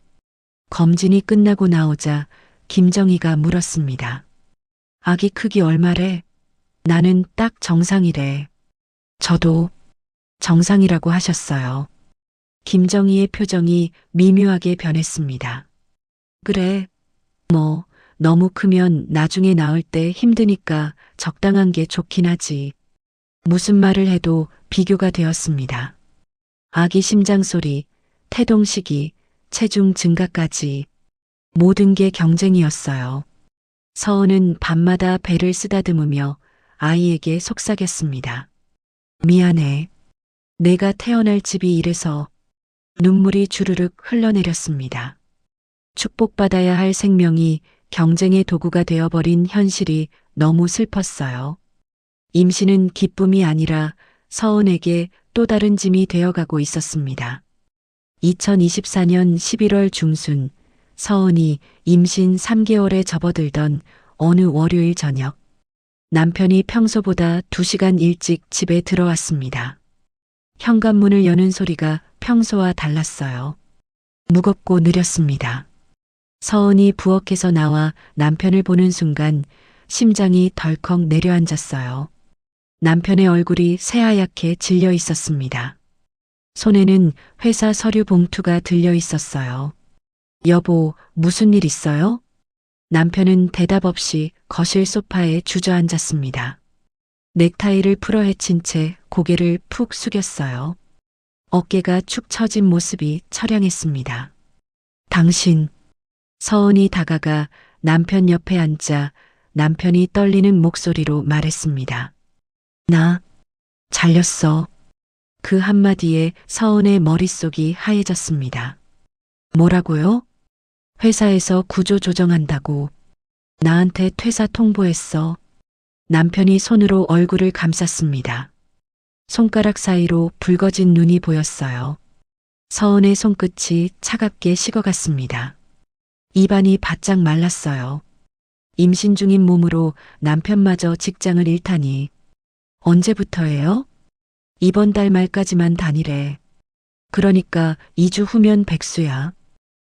검진이 끝나고 나오자 김정희가 물었습니다. 아기 크기 얼마래? 나는 딱 정상이래. 저도 정상이라고 하셨어요. 김정희의 표정이 미묘하게 변했습니다. 그래, 뭐 너무 크면 나중에 낳을 때 힘드니까 적당한 게 좋긴 하지. 무슨 말을 해도 비교가 되었습니다. 아기 심장 소리, 태동 시기, 체중 증가까지 모든 게 경쟁이었어요. 서은은 밤마다 배를 쓰다듬으며 아이에게 속삭였습니다. 미안해. 내가 태어날 집이 이래서. 눈물이 주르륵 흘러내렸습니다. 축복받아야 할 생명이 경쟁의 도구가 되어버린 현실이 너무 슬펐어요. 임신은 기쁨이 아니라 서은에게 또 다른 짐이 되어가고 있었습니다. 2024년 11월 중순 서은이 임신 3개월에 접어들던 어느 월요일 저녁 남편이 평소보다 2시간 일찍 집에 들어왔습니다. 현관문을 여는 소리가 평소와 달랐어요. 무겁고 느렸습니다. 서은이 부엌에서 나와 남편을 보는 순간 심장이 덜컥 내려앉았어요. 남편의 얼굴이 새하얗게 질려 있었습니다. 손에는 회사 서류 봉투가 들려 있었어요. 여보, 무슨 일 있어요? 남편은 대답 없이 거실 소파에 주저앉았습니다. 넥타이를 풀어 헤친 채 고개를 푹 숙였어요. 어깨가 축 처진 모습이 처량했습니다. 당신. 서은이 다가가 남편 옆에 앉자 남편이 떨리는 목소리로 말했습니다. 나 잘렸어. 그 한마디에 서은의 머릿속이 하얘졌습니다. 뭐라고요? 회사에서 구조 조정한다고. 나한테 퇴사 통보했어. 남편이 손으로 얼굴을 감쌌습니다. 손가락 사이로 붉어진 눈이 보였어요. 서은의 손끝이 차갑게 식어갔습니다. 입안이 바짝 말랐어요. 임신 중인 몸으로 남편마저 직장을 잃다니. 언제부터예요? 이번 달 말까지만 다니래. 그러니까 2주 후면 백수야.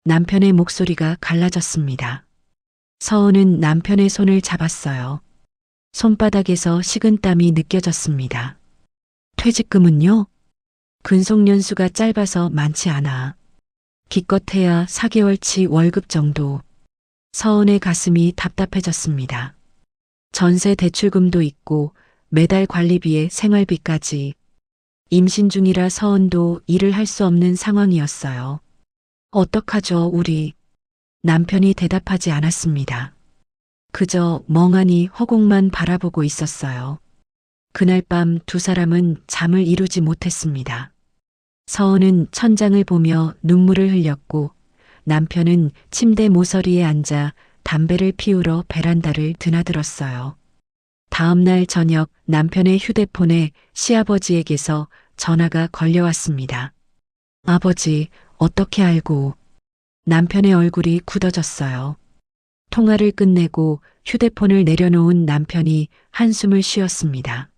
남편의 목소리가 갈라졌습니다. 서은은 남편의 손을 잡았어요. 손바닥에서 식은땀이 느껴졌습니다. 퇴직금은요? 근속연수가 짧아서 많지 않아. 기껏해야 4개월치 월급 정도. 서은의 가슴이 답답해졌습니다. 전세 대출금도 있고 매달 관리비에 생활비까지. 임신 중이라 서은도 일을 할 수 없는 상황이었어요. 어떡하죠, 우리? 남편이 대답하지 않았습니다. 그저 멍하니 허공만 바라보고 있었어요. 그날 밤 두 사람은 잠을 이루지 못했습니다. 서은은 천장을 보며 눈물을 흘렸고 남편은 침대 모서리에 앉아 담배를 피우러 베란다를 드나들었어요. 다음 날 저녁 남편의 휴대폰에 시아버지에게서 전화가 걸려왔습니다. 아버지, 어떻게 알고? 남편의 얼굴이 굳어졌어요. 통화를 끝내고 휴대폰을 내려놓은 남편이 한숨을 쉬었습니다.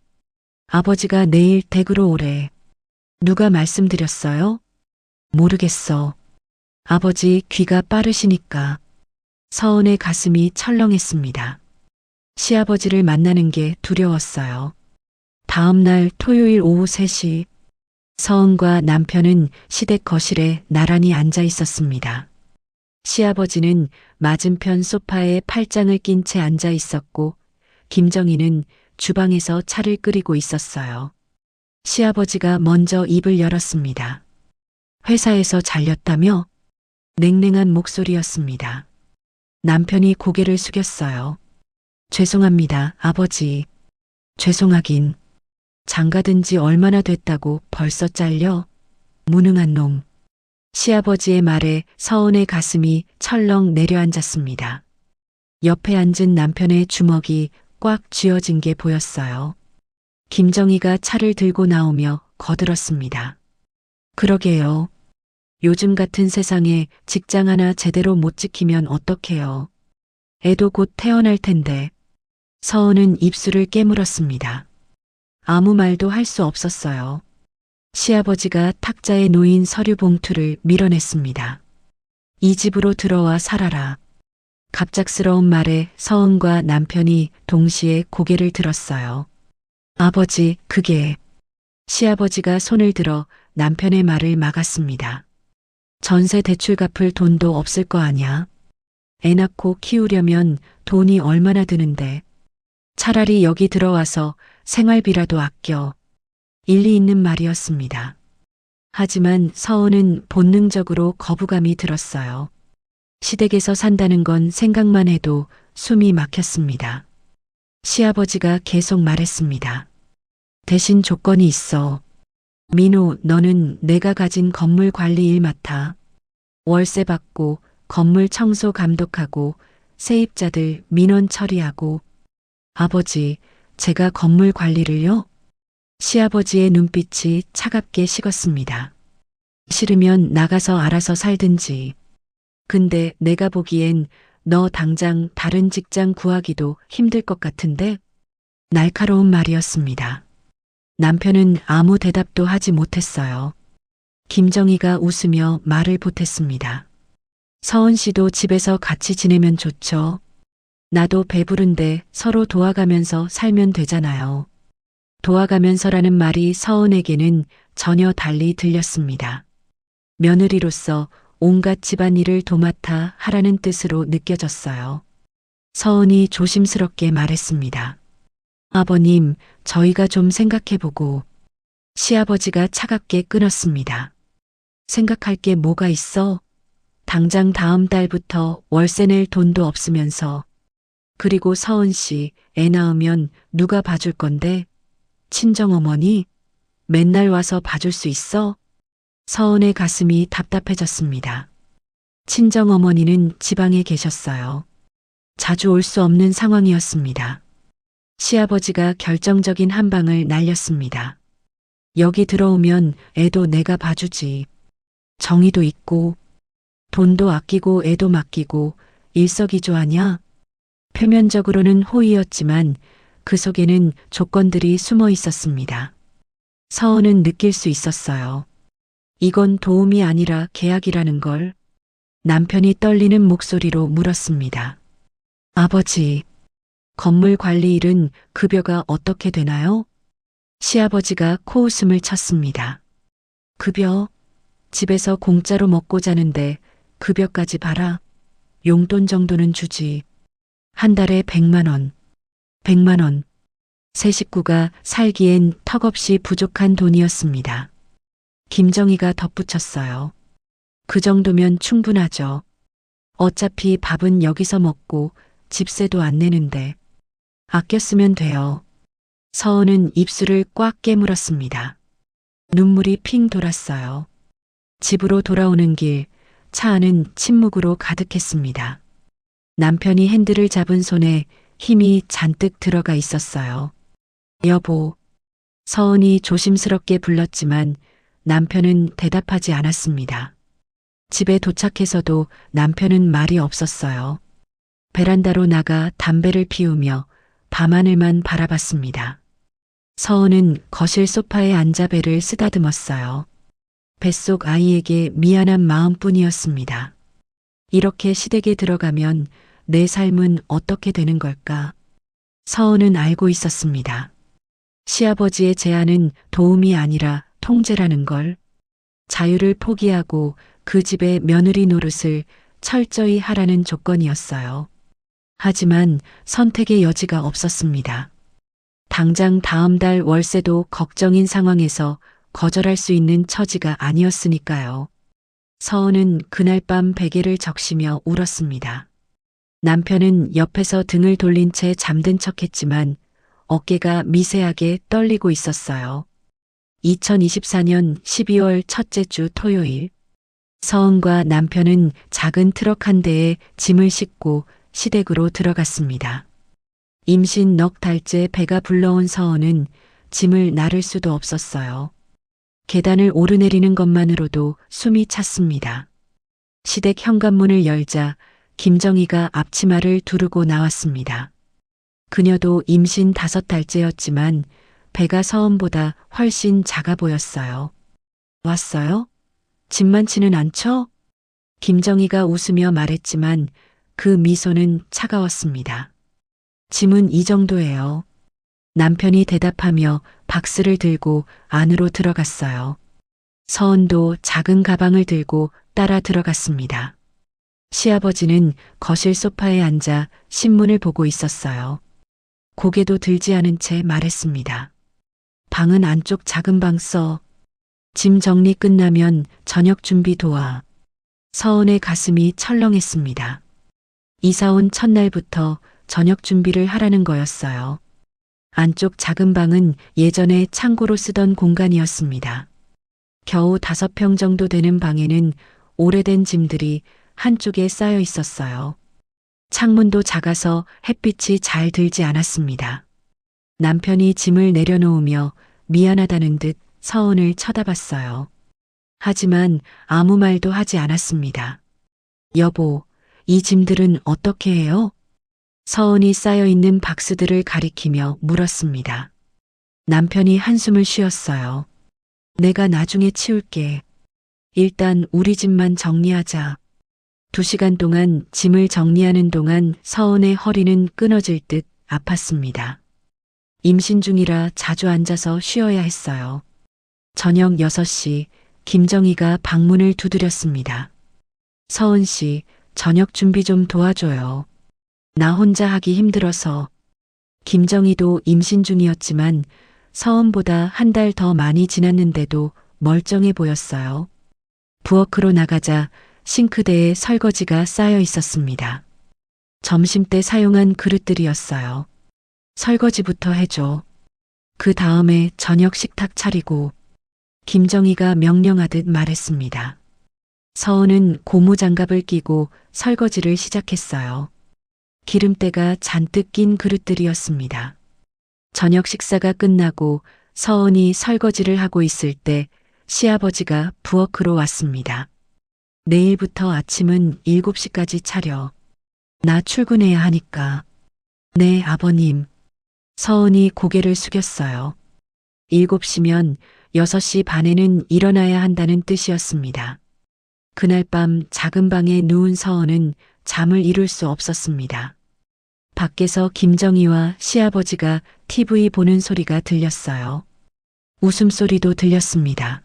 아버지가 내일 댁으로 오래. 누가 말씀드렸어요? 모르겠어. 아버지 귀가 빠르시니까. 서은의 가슴이 철렁했습니다. 시아버지를 만나는 게 두려웠어요. 다음 날 토요일 오후 3시, 서은과 남편은 시댁 거실에 나란히 앉아 있었습니다. 시아버지는 맞은편 소파에 팔짱을 낀 채 앉아 있었고, 김정희는 주방에서 차를 끓이고 있었어요. 시아버지가 먼저 입을 열었습니다. 회사에서 잘렸다며? 냉랭한 목소리였습니다. 남편이 고개를 숙였어요. 죄송합니다, 아버지. 죄송하긴. 장가든 지 얼마나 됐다고 벌써 잘려? 무능한 놈. 시아버지의 말에 서은의 가슴이 철렁 내려앉았습니다. 옆에 앉은 남편의 주먹이 꽉 쥐어진 게 보였어요. 김정희가 차를 들고 나오며 거들었습니다. 그러게요. 요즘 같은 세상에 직장 하나 제대로 못 지키면 어떡해요. 애도 곧 태어날 텐데. 서은은 입술을 깨물었습니다. 아무 말도 할 수 없었어요. 시아버지가 탁자에 놓인 서류 봉투를 밀어냈습니다. 이 집으로 들어와 살아라. 갑작스러운 말에 서은과 남편이 동시에 고개를 들었어요. 아버지, 그게... 시아버지가 손을 들어 남편의 말을 막았습니다. 전세 대출 갚을 돈도 없을 거 아냐. 애 낳고 키우려면 돈이 얼마나 드는데. 차라리 여기 들어와서 생활비라도 아껴. 일리 있는 말이었습니다. 하지만 서은은 본능적으로 거부감이 들었어요. 시댁에서 산다는 건 생각만 해도 숨이 막혔습니다. 시아버지가 계속 말했습니다. 대신 조건이 있어. 민호, 너는 내가 가진 건물 관리 일 맡아. 월세 받고 건물 청소 감독하고 세입자들 민원 처리하고. 아버지, 제가 건물 관리를요? 시아버지의 눈빛이 차갑게 식었습니다. 싫으면 나가서 알아서 살든지. 근데 내가 보기엔 너 당장 다른 직장 구하기도 힘들 것 같은데? 날카로운 말이었습니다. 남편은 아무 대답도 하지 못했어요. 김정희가 웃으며 말을 보탰습니다. 서은 씨도 집에서 같이 지내면 좋죠. 나도 배부른데 서로 도와가면서 살면 되잖아요. 도와가면서라는 말이 서은에게는 전혀 달리 들렸습니다. 며느리로서 온갖 집안일을 도맡아 하라는 뜻으로 느껴졌어요. 서은이 조심스럽게 말했습니다. 아버님, 저희가 좀 생각해보고. 시아버지가 차갑게 끊었습니다. 생각할 게 뭐가 있어? 당장 다음 달부터 월세 낼 돈도 없으면서. 그리고 서은 씨, 애 낳으면 누가 봐줄 건데? 친정어머니? 맨날 와서 봐줄 수 있어? 서은의 가슴이 답답해졌습니다. 친정어머니는 지방에 계셨어요. 자주 올 수 없는 상황이었습니다. 시아버지가 결정적인 한 방을 날렸습니다. 여기 들어오면 애도 내가 봐주지. 정의도 있고, 돈도 아끼고 애도 맡기고 일석이조하냐? 표면적으로는 호의였지만 그 속에는 조건들이 숨어 있었습니다. 서은은 느낄 수 있었어요. 이건 도움이 아니라 계약이라는 걸. 남편이 떨리는 목소리로 물었습니다. 아버지, 건물 관리 일은 급여가 어떻게 되나요? 시아버지가 코웃음을 쳤습니다. 급여? 집에서 공짜로 먹고 자는데 급여까지 봐라. 용돈 정도는 주지. 한 달에 100만 원. 100만 원. 세 식구가 살기엔 턱없이 부족한 돈이었습니다. 김정희가 덧붙였어요. 그 정도면 충분하죠. 어차피 밥은 여기서 먹고 집세도 안 내는데 아껴 쓰면 돼요. 서은은 입술을 꽉 깨물었습니다. 눈물이 핑 돌았어요. 집으로 돌아오는 길, 차 안은 침묵으로 가득했습니다. 남편이 핸들을 잡은 손에 힘이 잔뜩 들어가 있었어요. 여보, 서은이 조심스럽게 불렀지만 남편은 대답하지 않았습니다. 집에 도착해서도 남편은 말이 없었어요. 베란다로 나가 담배를 피우며 밤하늘만 바라봤습니다. 서은은 거실 소파에 앉아 배를 쓰다듬었어요. 뱃속 아이에게 미안한 마음뿐이었습니다. 이렇게 시댁에 들어가면 내 삶은 어떻게 되는 걸까? 서은은 알고 있었습니다. 시아버지의 제안은 도움이 아니라 통제라는 걸. 자유를 포기하고 그 집의 며느리 노릇을 철저히 하라는 조건이었어요. 하지만 선택의 여지가 없었습니다. 당장 다음 달 월세도 걱정인 상황에서 거절할 수 있는 처지가 아니었으니까요. 서은은 그날 밤 베개를 적시며 울었습니다. 남편은 옆에서 등을 돌린 채 잠든 척했지만 어깨가 미세하게 떨리고 있었어요. 2024년 12월 첫째 주 토요일, 서은과 남편은 작은 트럭 한 대에 짐을 싣고 시댁으로 들어갔습니다. 임신 넉 달째 배가 불러온 서은은 짐을 나를 수도 없었어요. 계단을 오르내리는 것만으로도 숨이 찼습니다. 시댁 현관문을 열자 김정희가 앞치마를 두르고 나왔습니다. 그녀도 임신 5달째였지만 배가 서은보다 훨씬 작아 보였어요. 왔어요? 짐 많지는 않죠? 김정희가 웃으며 말했지만 그 미소는 차가웠습니다. 짐은 이 정도예요. 남편이 대답하며 박스를 들고 안으로 들어갔어요. 서은도 작은 가방을 들고 따라 들어갔습니다. 시아버지는 거실 소파에 앉아 신문을 보고 있었어요. 고개도 들지 않은 채 말했습니다. 방은 안쪽 작은 방 써. 짐 정리 끝나면 저녁 준비 도와. 서은의 가슴이 철렁했습니다. 이사 온 첫날부터 저녁 준비를 하라는 거였어요. 안쪽 작은 방은 예전에 창고로 쓰던 공간이었습니다. 겨우 5평 정도 되는 방에는 오래된 짐들이 한쪽에 쌓여 있었어요. 창문도 작아서 햇빛이 잘 들지 않았습니다. 남편이 짐을 내려놓으며 미안하다는 듯 서은을 쳐다봤어요. 하지만 아무 말도 하지 않았습니다. 여보, 이 짐들은 어떻게 해요? 서은이 쌓여있는 박스들을 가리키며 물었습니다. 남편이 한숨을 쉬었어요. 내가 나중에 치울게. 일단 우리 집만 정리하자. 2시간 동안 짐을 정리하는 동안 서은의 허리는 끊어질 듯 아팠습니다. 임신 중이라 자주 앉아서 쉬어야 했어요. 저녁 6시 김정희가 방문을 두드렸습니다. 서은 씨, 저녁 준비 좀 도와줘요. 나 혼자 하기 힘들어서. 김정희도 임신 중이었지만 서은보다 한 달 더 많이 지났는데도 멀쩡해 보였어요. 부엌으로 나가자 싱크대에 설거지가 쌓여 있었습니다. 점심때 사용한 그릇들이었어요. 설거지부터 해줘. 그 다음에 저녁 식탁 차리고. 김정희가 명령하듯 말했습니다. 서은은 고무장갑을 끼고 설거지를 시작했어요. 기름때가 잔뜩 낀 그릇들이었습니다. 저녁 식사가 끝나고 서은이 설거지를 하고 있을 때 시아버지가 부엌으로 왔습니다. 내일부터 아침은 7시까지 차려. 나 출근해야 하니까. 네, 아버님. 서은이 고개를 숙였어요. 7시면 6시 반에는 일어나야 한다는 뜻이었습니다. 그날 밤 작은 방에 누운 서은은 잠을 이룰 수 없었습니다. 밖에서 김정희와 시아버지가 TV 보는 소리가 들렸어요. 웃음소리도 들렸습니다.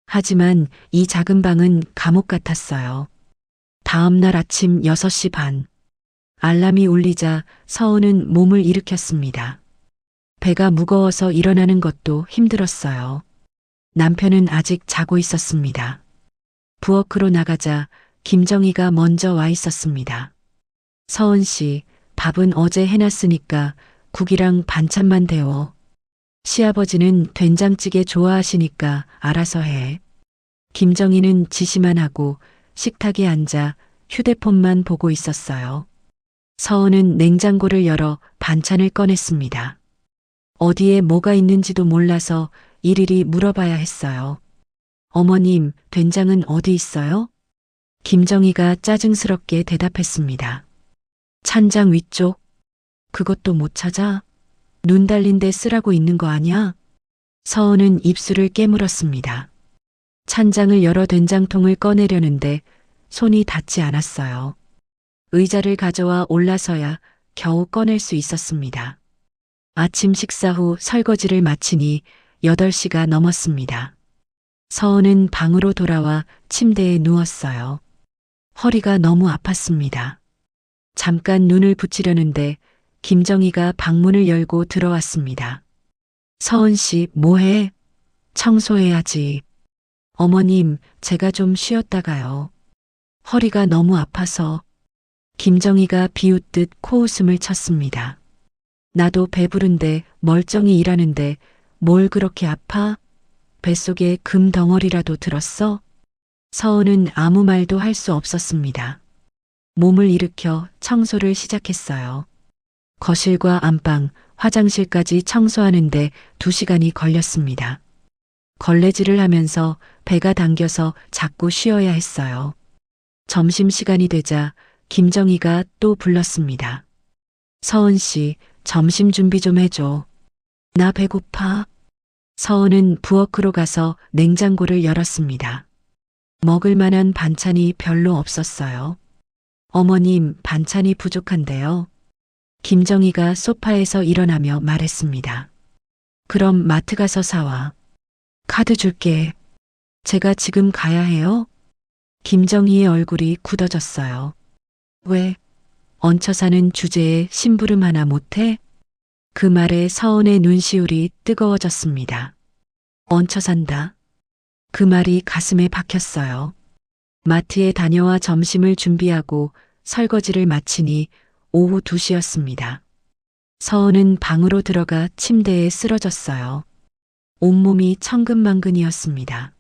하지만 이 작은 방은 감옥 같았어요. 다음 날 아침 6시 반. 알람이 울리자 서은은 몸을 일으켰습니다. 배가 무거워서 일어나는 것도 힘들었어요. 남편은 아직 자고 있었습니다. 부엌으로 나가자 김정희가 먼저 와 있었습니다. 서은 씨, 밥은 어제 해놨으니까 국이랑 반찬만 데워. 시아버지는 된장찌개 좋아하시니까 알아서 해. 김정희는 지시만 하고 식탁에 앉아 휴대폰만 보고 있었어요. 서은은 냉장고를 열어 반찬을 꺼냈습니다. 어디에 뭐가 있는지도 몰라서 일일이 물어봐야 했어요. 어머님, 된장은 어디 있어요? 김정희가 짜증스럽게 대답했습니다. 찬장 위쪽. 그것도 못 찾아? 눈 달린 데 쓰라고 있는 거 아냐? 서은은 입술을 깨물었습니다. 찬장을 열어 된장통을 꺼내려는데 손이 닿지 않았어요. 의자를 가져와 올라서야 겨우 꺼낼 수 있었습니다. 아침 식사 후 설거지를 마치니 8시가 넘었습니다. 서은은 방으로 돌아와 침대에 누웠어요. 허리가 너무 아팠습니다. 잠깐 눈을 붙이려는데 김정희가 방문을 열고 들어왔습니다. 서은 씨, 뭐해? 청소해야지. 어머님, 제가 좀 쉬었다가요. 허리가 너무 아파서. 김정희가 비웃듯 코웃음을 쳤습니다. 나도 배부른데 멀쩡히 일하는데 뭘 그렇게 아파? 뱃속에 금 덩어리라도 들었어? 서은은 아무 말도 할 수 없었습니다. 몸을 일으켜 청소를 시작했어요. 거실과 안방, 화장실까지 청소하는데 2시간이 걸렸습니다. 걸레질을 하면서 배가 당겨서 자꾸 쉬어야 했어요. 점심시간이 되자 김정희가 또 불렀습니다. 서은 씨, 점심 준비 좀 해줘. 나 배고파. 서은은 부엌으로 가서 냉장고를 열었습니다. 먹을 만한 반찬이 별로 없었어요. 어머님, 반찬이 부족한데요. 김정희가 소파에서 일어나며 말했습니다. 그럼 마트 가서 사와. 카드 줄게. 제가 지금 가야 해요? 김정희의 얼굴이 굳어졌어요. 왜? 얹혀 사는 주제에 심부름 하나 못해? 그 말에 서은의 눈시울이 뜨거워졌습니다. 얹혀 산다. 그 말이 가슴에 박혔어요. 마트에 다녀와 점심을 준비하고 설거지를 마치니 오후 2시였습니다. 서은은 방으로 들어가 침대에 쓰러졌어요. 온몸이 천근만근이었습니다.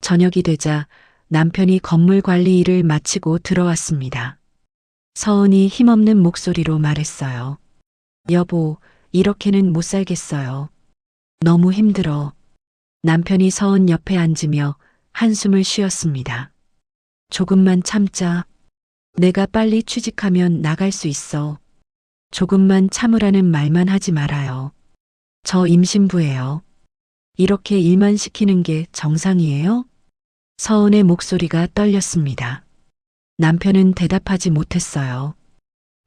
저녁이 되자 남편이 건물 관리 일을 마치고 들어왔습니다. 서은이 힘없는 목소리로 말했어요. 여보, 이렇게는 못 살겠어요. 너무 힘들어. 남편이 서은 옆에 앉으며 한숨을 쉬었습니다. 조금만 참자. 내가 빨리 취직하면 나갈 수 있어. 조금만 참으라는 말만 하지 말아요. 저 임신부예요. 이렇게 일만 시키는 게 정상이에요? 서은의 목소리가 떨렸습니다. 남편은 대답하지 못했어요.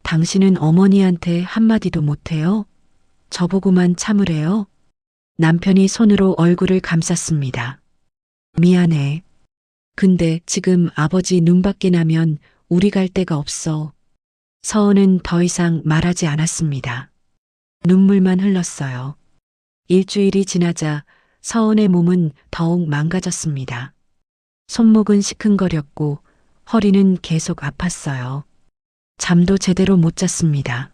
당신은 어머니한테 한마디도 못해요? 저보고만 참으래요? 남편이 손으로 얼굴을 감쌌습니다. 미안해. 근데 지금 아버지 눈밖에 나면 우리 갈 데가 없어. 서은은 더 이상 말하지 않았습니다. 눈물만 흘렀어요. 일주일이 지나자 서은의 몸은 더욱 망가졌습니다. 손목은 시큰거렸고 허리는 계속 아팠어요. 잠도 제대로 못 잤습니다.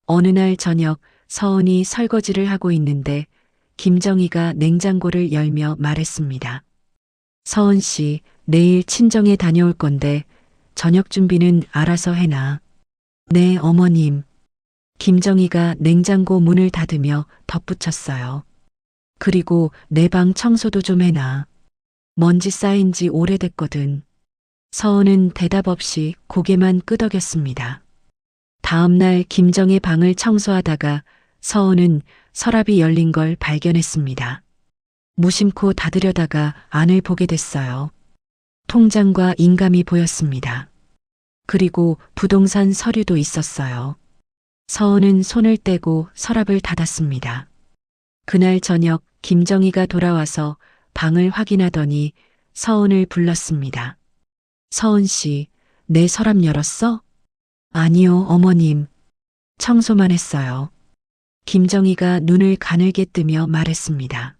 어느 날 저녁 서은이 설거지를 하고 있는데 김정희가 냉장고를 열며 말했습니다. 서은 씨, 내일 친정에 다녀올 건데 저녁 준비는 알아서 해놔. 네, 어머님. 김정희가 냉장고 문을 닫으며 덧붙였어요. 그리고 내 방 청소도 좀 해놔. 먼지 쌓인 지 오래됐거든. 서은은 대답 없이 고개만 끄덕였습니다. 다음 날 김정의 방을 청소하다가 서은은 서랍이 열린 걸 발견했습니다. 무심코 닫으려다가 안을 보게 됐어요. 통장과 인감이 보였습니다. 그리고 부동산 서류도 있었어요. 서은은 손을 떼고 서랍을 닫았습니다. 그날 저녁 김정희가 돌아와서 방을 확인하더니 서은을 불렀습니다. 서은 씨, 내 서랍 열었어? 아니요, 어머님. 청소만 했어요. 김정희가 눈을 가늘게 뜨며 말했습니다.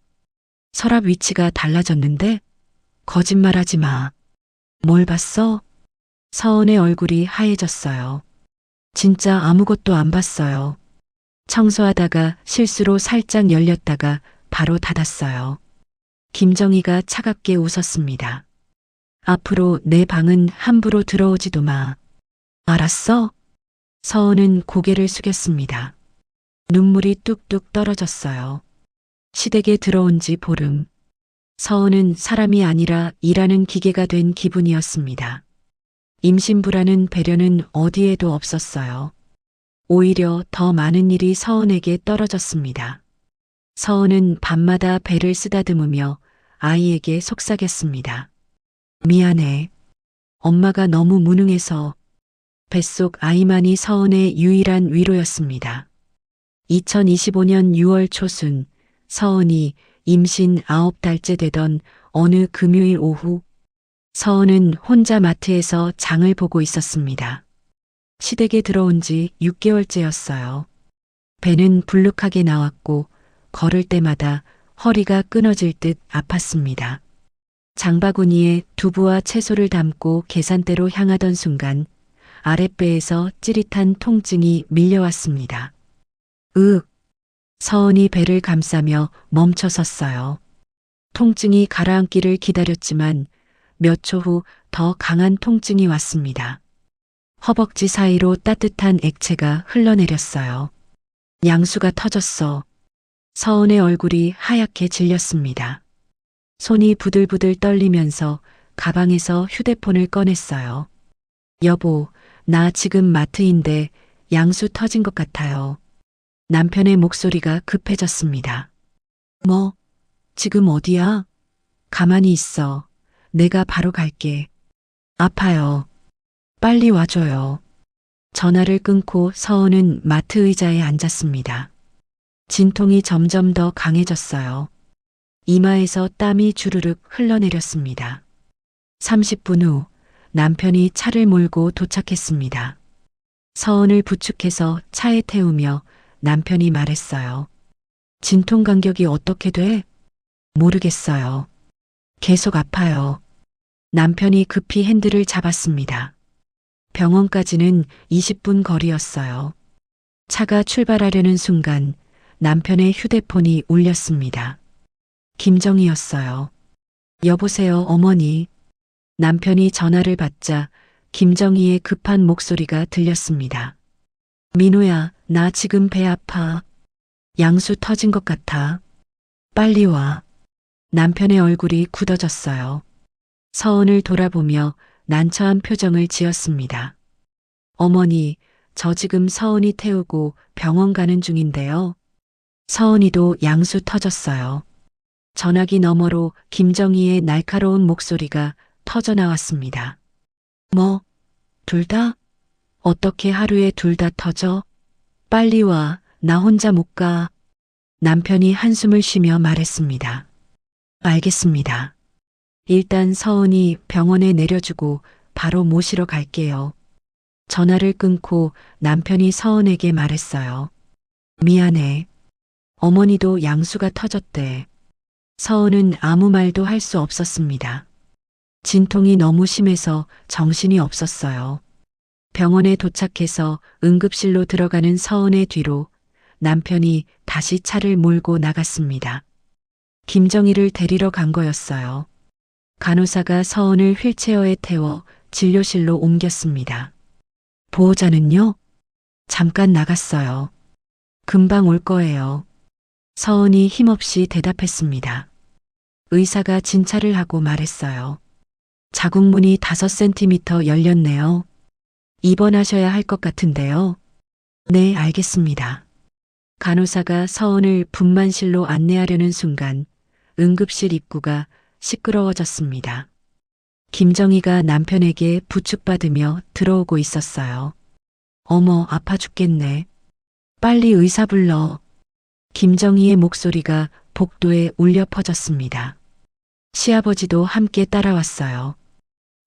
서랍 위치가 달라졌는데? 거짓말하지 마. 뭘 봤어? 서은의 얼굴이 하얘졌어요. 진짜 아무것도 안 봤어요. 청소하다가 실수로 살짝 열렸다가 바로 닫았어요. 김정희가 차갑게 웃었습니다. 앞으로 내 방은 함부로 들어오지도 마. 알았어? 서은은 고개를 숙였습니다. 눈물이 뚝뚝 떨어졌어요. 시댁에 들어온 지 보름. 서은은 사람이 아니라 일하는 기계가 된 기분이었습니다. 임신부라는 배려는 어디에도 없었어요. 오히려 더 많은 일이 서은에게 떨어졌습니다. 서은은 밤마다 배를 쓰다듬으며 아이에게 속삭였습니다. 미안해. 엄마가 너무 무능해서. 뱃속 아이만이 서은의 유일한 위로였습니다. 2025년 6월 초순, 서은이 임신 9달째 되던 어느 금요일 오후, 서은은 혼자 마트에서 장을 보고 있었습니다. 시댁에 들어온 지 6개월째였어요. 배는 불룩하게 나왔고 걸을 때마다 허리가 끊어질 듯 아팠습니다. 장바구니에 두부와 채소를 담고 계산대로 향하던 순간 아랫배에서 찌릿한 통증이 밀려왔습니다. 서은이 배를 감싸며 멈춰 섰어요. 통증이 가라앉기를 기다렸지만 몇 초 후 더 강한 통증이 왔습니다. 허벅지 사이로 따뜻한 액체가 흘러내렸어요. 양수가 터졌어. 서은의 얼굴이 하얗게 질렸습니다. 손이 부들부들 떨리면서 가방에서 휴대폰을 꺼냈어요. 여보, 나 지금 마트인데 양수 터진 것 같아요. 남편의 목소리가 급해졌습니다. 뭐? 지금 어디야? 가만히 있어. 내가 바로 갈게. 아파요. 빨리 와줘요. 전화를 끊고 서은은 마트 의자에 앉았습니다. 진통이 점점 더 강해졌어요. 이마에서 땀이 주르륵 흘러내렸습니다. 30분 후 남편이 차를 몰고 도착했습니다. 서은을 부축해서 차에 태우며 남편이 말했어요. 진통 간격이 어떻게 돼? 모르겠어요. 계속 아파요. 남편이 급히 핸들을 잡았습니다. 병원까지는 20분 거리였어요. 차가 출발하려는 순간 남편의 휴대폰이 울렸습니다. 김정희였어요. 여보세요, 어머니. 남편이 전화를 받자 김정희의 급한 목소리가 들렸습니다. 민호야, 나 지금 배 아파. 양수 터진 것 같아. 빨리 와. 남편의 얼굴이 굳어졌어요. 서은을 돌아보며 난처한 표정을 지었습니다. 어머니, 저 지금 서은이 태우고 병원 가는 중인데요. 서은이도 양수 터졌어요. 전화기 너머로 김정희의 날카로운 목소리가 터져 나왔습니다. 뭐? 둘 다? 어떻게 하루에 둘 다 터져? 빨리 와, 나 혼자 못 가. 남편이 한숨을 쉬며 말했습니다. 알겠습니다. 일단 서은이 병원에 내려주고 바로 모시러 갈게요. 전화를 끊고 남편이 서은에게 말했어요. 미안해. 어머니도 양수가 터졌대. 서은은 아무 말도 할 수 없었습니다. 진통이 너무 심해서 정신이 없었어요. 병원에 도착해서 응급실로 들어가는 서은의 뒤로 남편이 다시 차를 몰고 나갔습니다. 김정희를 데리러 간 거였어요. 간호사가 서은을 휠체어에 태워 진료실로 옮겼습니다. 보호자는요? 잠깐 나갔어요. 금방 올 거예요. 서은이 힘없이 대답했습니다. 의사가 진찰을 하고 말했어요. 자궁문이 5cm 열렸네요. 입원하셔야 할 것 같은데요. 네, 알겠습니다. 간호사가 서은을 분만실로 안내하려는 순간 응급실 입구가 시끄러워졌습니다. 김정희가 남편에게 부축받으며 들어오고 있었어요. 어머, 아파 죽겠네. 빨리 의사 불러. 김정희의 목소리가 복도에 울려 퍼졌습니다. 시아버지도 함께 따라왔어요.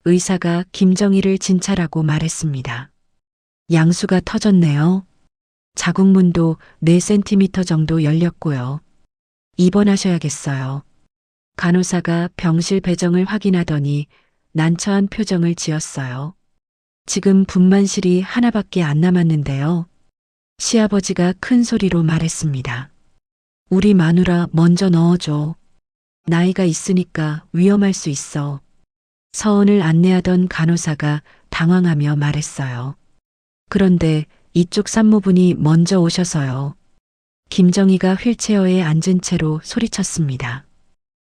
의사가 김정희를 진찰하고 말했습니다. 양수가 터졌네요. 자궁문도 4cm 정도 열렸고요. 입원하셔야겠어요. 간호사가 병실 배정을 확인하더니 난처한 표정을 지었어요. 지금 분만실이 하나밖에 안 남았는데요. 시아버지가 큰 소리로 말했습니다. 우리 마누라 먼저 넣어줘. 나이가 있으니까 위험할 수 있어. 서원을 안내하던 간호사가 당황하며 말했어요. 그런데 이쪽 산모분이 먼저 오셔서요. 김정희가 휠체어에 앉은 채로 소리쳤습니다.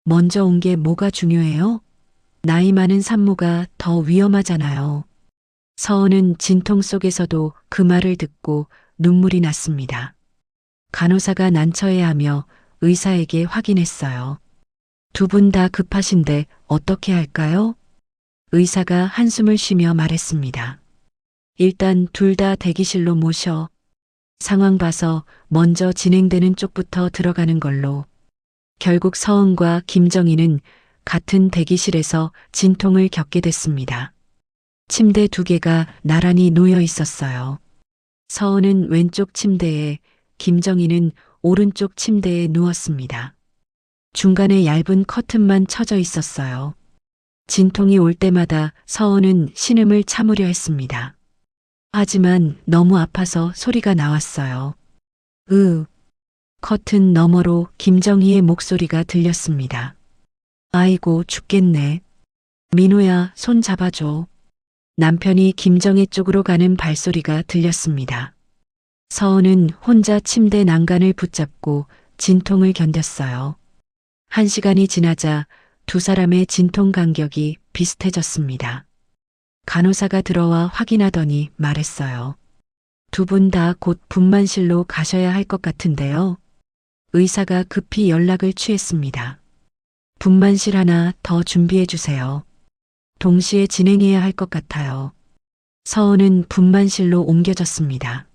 먼저 온 게 뭐가 중요해요? 나이 많은 산모가 더 위험하잖아요. 서원은 진통 속에서도 그 말을 듣고 눈물이 났습니다. 간호사가 난처해하며 의사에게 확인했어요. 두 분 다 급하신데 어떻게 할까요? 의사가 한숨을 쉬며 말했습니다. 일단 둘 다 대기실로 모셔. 상황 봐서 먼저 진행되는 쪽부터 들어가는 걸로. 결국 서은과 김정희는 같은 대기실에서 진통을 겪게 됐습니다. 침대 2개가 나란히 놓여 있었어요. 서은은 왼쪽 침대에, 김정희는 오른쪽 침대에 누웠습니다. 중간에 얇은 커튼만 쳐져 있었어요. 진통이 올 때마다 서은은 신음을 참으려 했습니다. 하지만 너무 아파서 소리가 나왔어요. 커튼 너머로 김정희의 목소리가 들렸습니다. 아이고 죽겠네. 민호야, 손 잡아줘. 남편이 김정희 쪽으로 가는 발소리가 들렸습니다. 서은은 혼자 침대 난간을 붙잡고 진통을 견뎠어요. 1시간이 지나자 두 사람의 진통 간격이 비슷해졌습니다. 간호사가 들어와 확인하더니 말했어요. 두 분 다 곧 분만실로 가셔야 할 것 같은데요. 의사가 급히 연락을 취했습니다. 분만실 하나 더 준비해 주세요. 동시에 진행해야 할 것 같아요. 서은은 분만실로 옮겨졌습니다.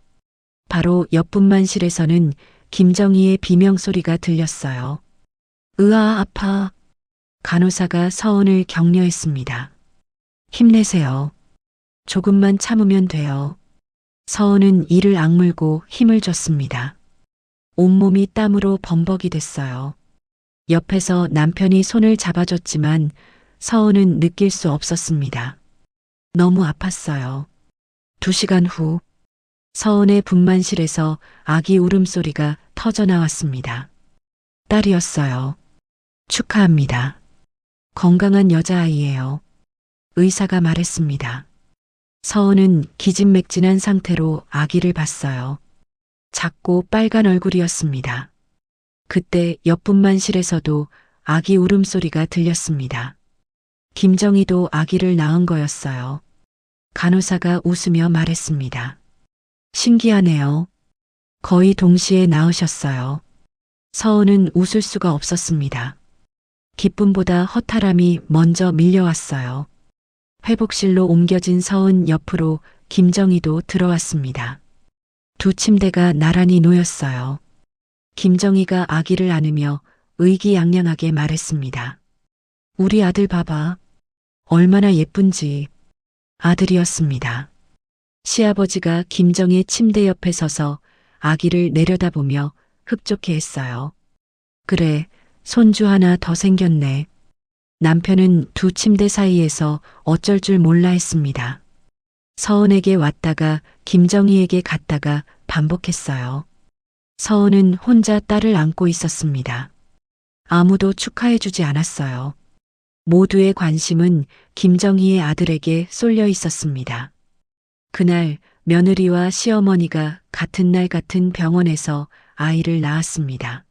바로 옆 분만실에서는 김정희의 비명소리가 들렸어요. 으아, 아파. 간호사가 서은을 격려했습니다. 힘내세요. 조금만 참으면 돼요. 서은은 이를 악물고 힘을 줬습니다. 온몸이 땀으로 범벅이 됐어요. 옆에서 남편이 손을 잡아줬지만 서은은 느낄 수 없었습니다. 너무 아팠어요. 2시간 후 서은의 분만실에서 아기 울음소리가 터져나왔습니다. 딸이었어요. 축하합니다. 건강한 여자아이예요. 의사가 말했습니다. 서은은 기진맥진한 상태로 아기를 봤어요. 작고 빨간 얼굴이었습니다. 그때 옆 분만실에서도 아기 울음소리가 들렸습니다. 김정희도 아기를 낳은 거였어요. 간호사가 웃으며 말했습니다. 신기하네요. 거의 동시에 낳으셨어요. 서은은 웃을 수가 없었습니다. 기쁨보다 허탈함이 먼저 밀려왔어요. 회복실로 옮겨진 서은 옆으로 김정희도 들어왔습니다. 두 침대가 나란히 놓였어요. 김정희가 아기를 안으며 의기양양하게 말했습니다. 우리 아들 봐봐. 얼마나 예쁜지. 아들이었습니다. 시아버지가 김정희의 침대 옆에 서서 아기를 내려다보며 흡족해 했어요. 그래, 손주 하나 더 생겼네. 남편은 두 침대 사이에서 어쩔 줄 몰라 했습니다. 서은에게 왔다가 김정희에게 갔다가 반복했어요. 서은은 혼자 딸을 안고 있었습니다. 아무도 축하해주지 않았어요. 모두의 관심은 김정희의 아들에게 쏠려 있었습니다. 그날 며느리와 시어머니가 같은 날 같은 병원에서 아이를 낳았습니다.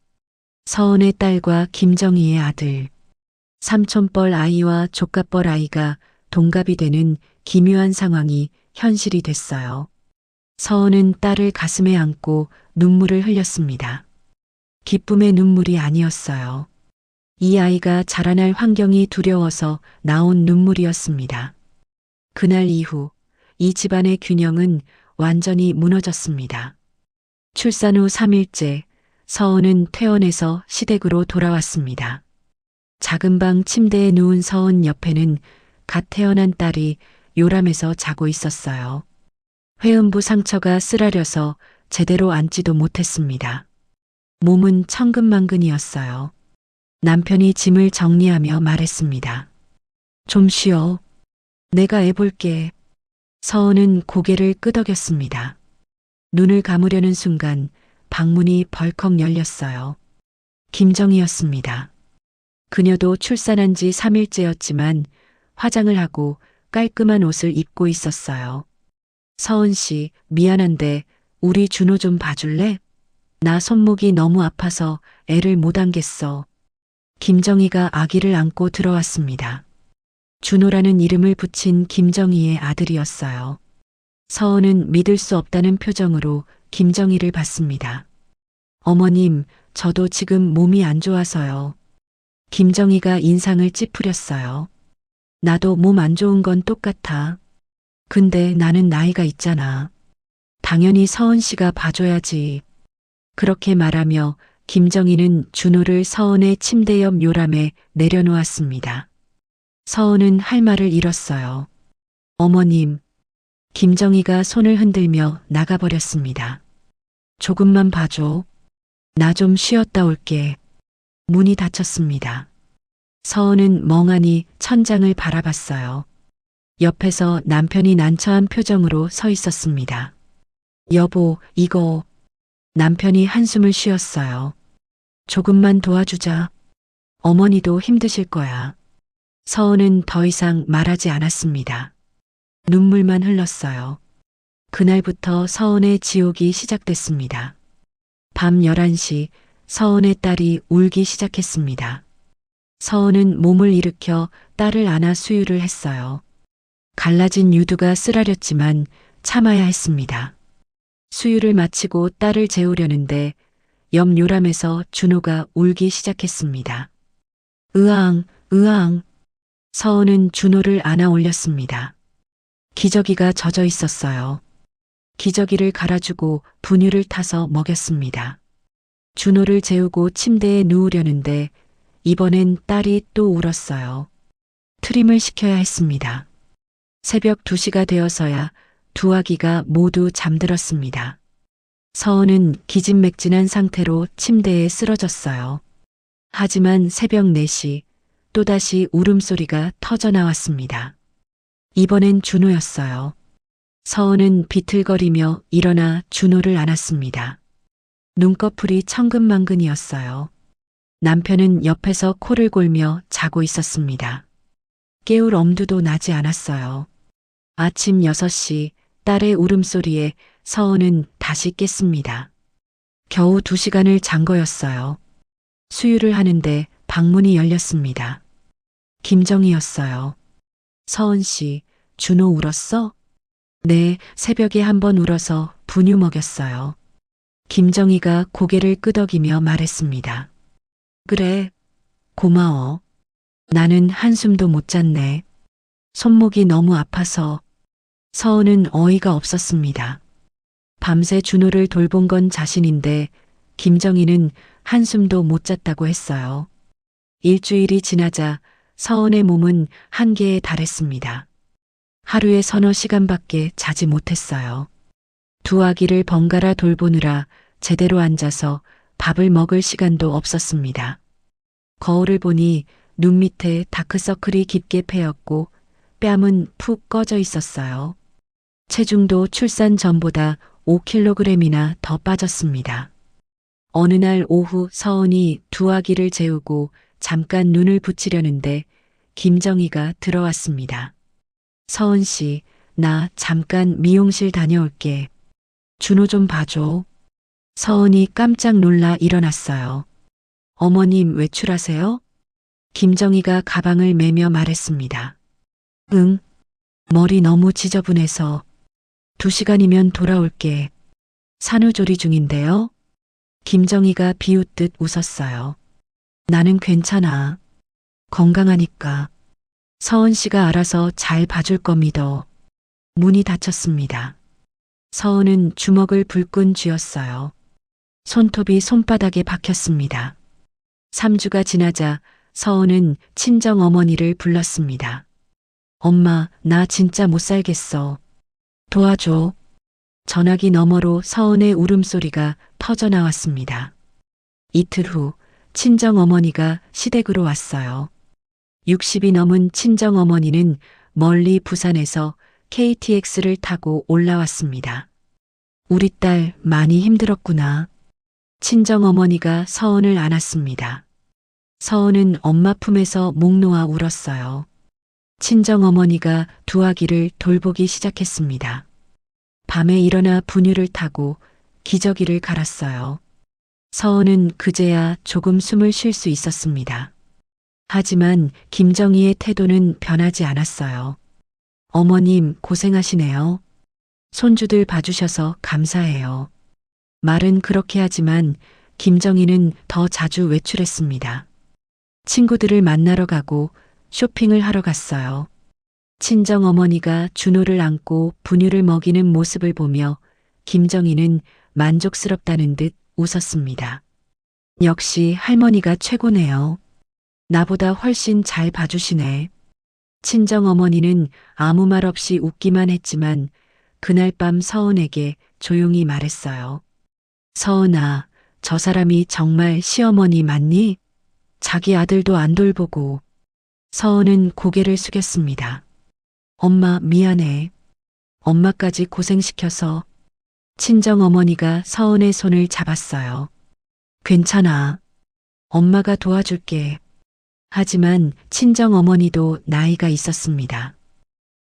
서은의 딸과 김정희의 아들. 삼촌뻘 아이와 조카뻘 아이가 동갑이 되는 기묘한 상황이 현실이 됐어요. 서은은 딸을 가슴에 안고 눈물을 흘렸습니다. 기쁨의 눈물이 아니었어요. 이 아이가 자라날 환경이 두려워서 나온 눈물이었습니다. 그날 이후 이 집안의 균형은 완전히 무너졌습니다. 출산 후 3일째 서은은 퇴원해서 시댁으로 돌아왔습니다. 작은 방 침대에 누운 서은 옆에는 갓 태어난 딸이 요람해서 자고 있었어요. 회음부 상처가 쓰라려서 제대로 앉지도 못했습니다. 몸은 천근만근이었어요. 남편이 짐을 정리하며 말했습니다. 좀 쉬어. 내가 애 볼게. 서은은 고개를 끄덕였습니다. 눈을 감으려는 순간 방문이 벌컥 열렸어요. 김정희였습니다. 그녀도 출산한 지 3일째였지만 화장을 하고 깔끔한 옷을 입고 있었어요. 서은 씨, 미안한데 우리 준호 좀 봐줄래? 나 손목이 너무 아파서 애를 못 안겠어. 김정희가 아기를 안고 들어왔습니다. 준호라는 이름을 붙인 김정희의 아들이었어요. 서은은 믿을 수 없다는 표정으로 김정희를 봤습니다. 어머님, 저도 지금 몸이 안 좋아서요. 김정희가 인상을 찌푸렸어요. 나도 몸 안 좋은 건 똑같아. 근데 나는 나이가 있잖아. 당연히 서은 씨가 봐줘야지. 그렇게 말하며 김정희는 준호를 서은의 침대 옆 요람에 내려놓았습니다. 서은은 할 말을 잃었어요. 어머님, 김정희가 손을 흔들며 나가버렸습니다. 조금만 봐줘. 나 좀 쉬었다 올게. 문이 닫혔습니다. 서은은 멍하니 천장을 바라봤어요. 옆에서 남편이 난처한 표정으로 서 있었습니다. 여보, 이거. 남편이 한숨을 쉬었어요. 조금만 도와주자. 어머니도 힘드실 거야. 서은은 더 이상 말하지 않았습니다. 눈물만 흘렀어요. 그날부터 서은의 지옥이 시작됐습니다. 밤 11시 서은의 딸이 울기 시작했습니다. 서은은 몸을 일으켜 딸을 안아 수유를 했어요. 갈라진 유두가 쓰라렸지만 참아야 했습니다. 수유를 마치고 딸을 재우려는데 옆 요람에서 준호가 울기 시작했습니다. 으앙, 으앙. 서은은 준호를 안아 올렸습니다. 기저귀가 젖어 있었어요. 기저귀를 갈아주고 분유를 타서 먹였습니다. 준호를 재우고 침대에 누우려는데 이번엔 딸이 또 울었어요. 트림을 시켜야 했습니다. 새벽 2시가 되어서야 두 아기가 모두 잠들었습니다. 서은은 기진맥진한 상태로 침대에 쓰러졌어요. 하지만 새벽 4시 또다시 울음소리가 터져 나왔습니다. 이번엔 준호였어요. 서은은 비틀거리며 일어나 준호를 안았습니다. 눈꺼풀이 천근만근이었어요. 남편은 옆에서 코를 골며 자고 있었습니다. 깨울 엄두도 나지 않았어요. 아침 6시 딸의 울음소리에 서은은 다시 깼습니다. 겨우 2시간을 잔 거였어요. 수유를 하는데 방문이 열렸습니다. 김정희였어요. 서은 씨, 준호 울었어? 네, 새벽에 한 번 울어서 분유 먹였어요. 김정희가 고개를 끄덕이며 말했습니다. 그래, 고마워. 나는 한숨도 못 잤네. 손목이 너무 아파서. 서은은 어이가 없었습니다. 밤새 준호를 돌본 건 자신인데 김정희는 한숨도 못 잤다고 했어요. 일주일이 지나자 서은의 몸은 한계에 달했습니다. 하루에 서너 시간밖에 자지 못했어요. 두 아기를 번갈아 돌보느라 제대로 앉아서 밥을 먹을 시간도 없었습니다. 거울을 보니 눈 밑에 다크서클이 깊게 패였고 뺨은 푹 꺼져 있었어요. 체중도 출산 전보다 5kg이나 더 빠졌습니다. 어느 날 오후 서은이 두 아기를 재우고 잠깐 눈을 붙이려는데 김정희가 들어왔습니다. 서은 씨, 나 잠깐 미용실 다녀올게. 준호 좀 봐줘. 서은이 깜짝 놀라 일어났어요. 어머님 외출하세요? 김정희가 가방을 매며 말했습니다. 응. 머리 너무 지저분해서 2시간이면 돌아올게. 산후조리 중인데요. 김정희가 비웃듯 웃었어요. 나는 괜찮아. 건강하니까. 서은 씨가 알아서 잘 봐줄 거 믿어. 문이 닫혔습니다. 서은은 주먹을 불끈 쥐었어요. 손톱이 손바닥에 박혔습니다. 3주가 지나자 서은은 친정 어머니를 불렀습니다. 엄마, 나 진짜 못 살겠어. 도와줘. 전화기 너머로 서은의 울음소리가 터져 나왔습니다. 이틀 후 친정 어머니가 시댁으로 왔어요. 60이 넘은 친정 어머니는 멀리 부산에서 KTX를 타고 올라왔습니다. 우리 딸 많이 힘들었구나. 친정 어머니가 서은을 안았습니다. 서은은 엄마 품에서 목 놓아 울었어요. 친정 어머니가 두 아기를 돌보기 시작했습니다. 밤에 일어나 분유를 타고 기저귀를 갈았어요. 서은은 그제야 조금 숨을 쉴 수 있었습니다. 하지만 김정희의 태도는 변하지 않았어요. 어머님 고생하시네요. 손주들 봐주셔서 감사해요. 말은 그렇게 하지만 김정희는 더 자주 외출했습니다. 친구들을 만나러 가고 쇼핑을 하러 갔어요. 친정 어머니가 준호를 안고 분유를 먹이는 모습을 보며 김정희는 만족스럽다는 듯 웃었습니다. 역시 할머니가 최고네요. 나보다 훨씬 잘 봐주시네. 친정 어머니는 아무 말 없이 웃기만 했지만 그날 밤 서은에게 조용히 말했어요. 서은아, 저 사람이 정말 시어머니 맞니? 자기 아들도 안 돌보고. 서은은 고개를 숙였습니다. 엄마 미안해. 엄마까지 고생시켜서. 친정 어머니가 서은의 손을 잡았어요. 괜찮아. 엄마가 도와줄게. 하지만 친정 어머니도 나이가 있었습니다.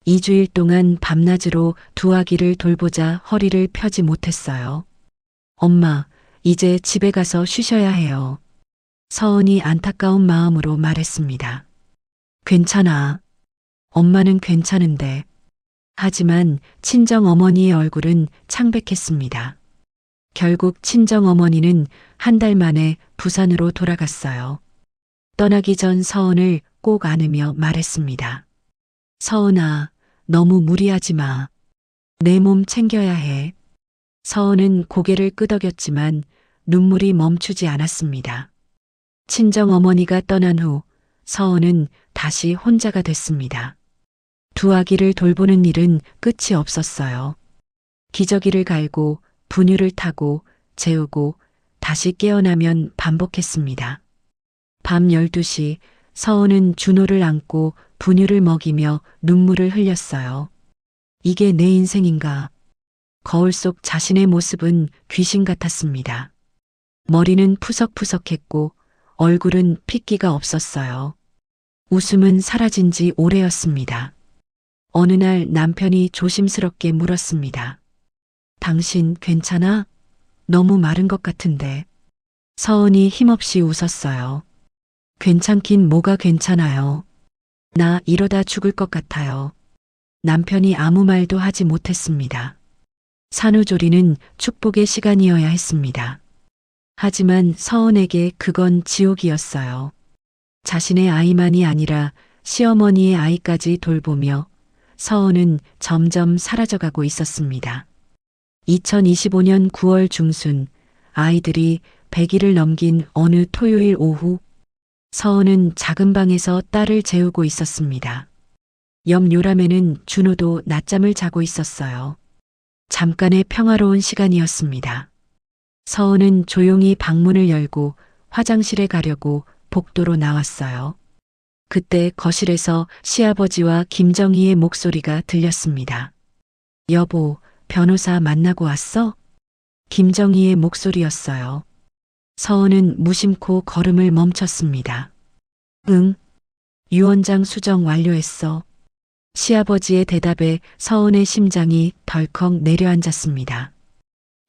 2주일 동안 밤낮으로 두 아기를 돌보자 허리를 펴지 못했어요. 엄마, 이제 집에 가서 쉬셔야 해요. 서은이 안타까운 마음으로 말했습니다. 괜찮아. 엄마는 괜찮은데. 하지만 친정 어머니의 얼굴은 창백했습니다. 결국 친정 어머니는 한 달 만에 부산으로 돌아갔어요. 떠나기 전 서은을 꼭 안으며 말했습니다. 서은아, 너무 무리하지 마. 내 몸 챙겨야 해. 서은은 고개를 끄덕였지만 눈물이 멈추지 않았습니다. 친정 어머니가 떠난 후 서은은 다시 혼자가 됐습니다. 두 아기를 돌보는 일은 끝이 없었어요. 기저귀를 갈고 분유를 타고 재우고 다시 깨어나면 반복했습니다. 밤 12시 서은은 준호를 안고 분유를 먹이며 눈물을 흘렸어요. 이게 내 인생인가? 거울 속 자신의 모습은 귀신 같았습니다. 머리는 푸석푸석했고 얼굴은 핏기가 없었어요. 웃음은 사라진 지 오래였습니다. 어느 날 남편이 조심스럽게 물었습니다. 당신 괜찮아? 너무 마른 것 같은데. 서은이 힘없이 웃었어요. 괜찮긴 뭐가 괜찮아요. 나 이러다 죽을 것 같아요. 남편이 아무 말도 하지 못했습니다. 산후조리는 축복의 시간이어야 했습니다. 하지만 서은에게 그건 지옥이었어요. 자신의 아이만이 아니라 시어머니의 아이까지 돌보며 서은은 점점 사라져가고 있었습니다. 2025년 9월 중순 아이들이 100일을 넘긴 어느 토요일 오후 서은은 작은 방에서 딸을 재우고 있었습니다. 옆 요람에는 준호도 낮잠을 자고 있었어요. 잠깐의 평화로운 시간이었습니다. 서은은 조용히 방문을 열고 화장실에 가려고 복도로 나왔어요. 그때 거실에서 시아버지와 김정희의 목소리가 들렸습니다. 여보, 변호사 만나고 왔어? 김정희의 목소리였어요. 서은은 무심코 걸음을 멈췄습니다. 응. 유언장 수정 완료했어. 시아버지의 대답에 서은의 심장이 덜컥 내려앉았습니다.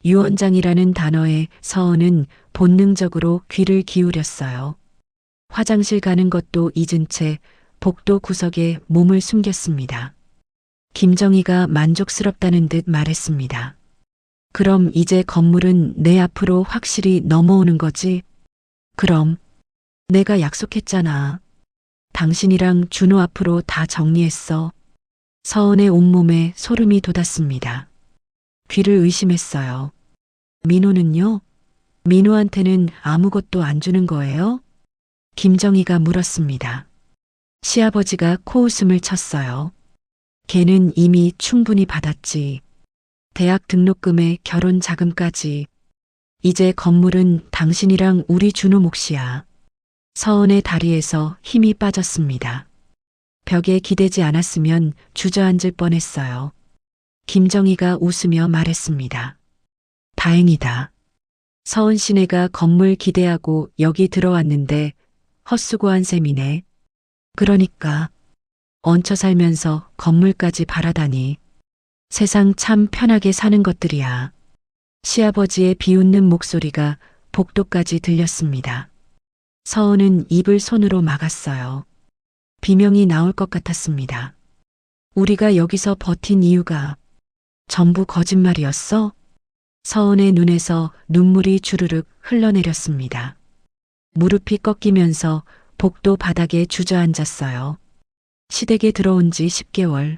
유언장이라는 단어에 서은은 본능적으로 귀를 기울였어요. 화장실 가는 것도 잊은 채 복도 구석에 몸을 숨겼습니다. 김정희가 만족스럽다는 듯 말했습니다. 그럼 이제 건물은 내 앞으로 확실히 넘어오는 거지? 그럼 내가 약속했잖아. 당신이랑 준호 앞으로 다 정리했어. 서은의 온몸에 소름이 돋았습니다. 귀를 의심했어요. 민호는요? 민호한테는 아무것도 안 주는 거예요? 김정희가 물었습니다. 시아버지가 코웃음을 쳤어요. 걔는 이미 충분히 받았지. 대학 등록금에 결혼 자금까지. 이제 건물은 당신이랑 우리 준호 몫이야. 서은의 다리에서 힘이 빠졌습니다. 벽에 기대지 않았으면 주저앉을 뻔했어요. 김정희가 웃으며 말했습니다. 다행이다. 서은 씨네가 건물 기대하고 여기 들어왔는데 헛수고한 셈이네. 그러니까 얹혀 살면서 건물까지 바라다니. 세상 참 편하게 사는 것들이야. 시아버지의 비웃는 목소리가 복도까지 들렸습니다. 서은은 입을 손으로 막았어요. 비명이 나올 것 같았습니다. 우리가 여기서 버틴 이유가 전부 거짓말이었어? 서은의 눈에서 눈물이 주르륵 흘러내렸습니다. 무릎이 꺾이면서 복도 바닥에 주저앉았어요. 시댁에 들어온 지 10개월.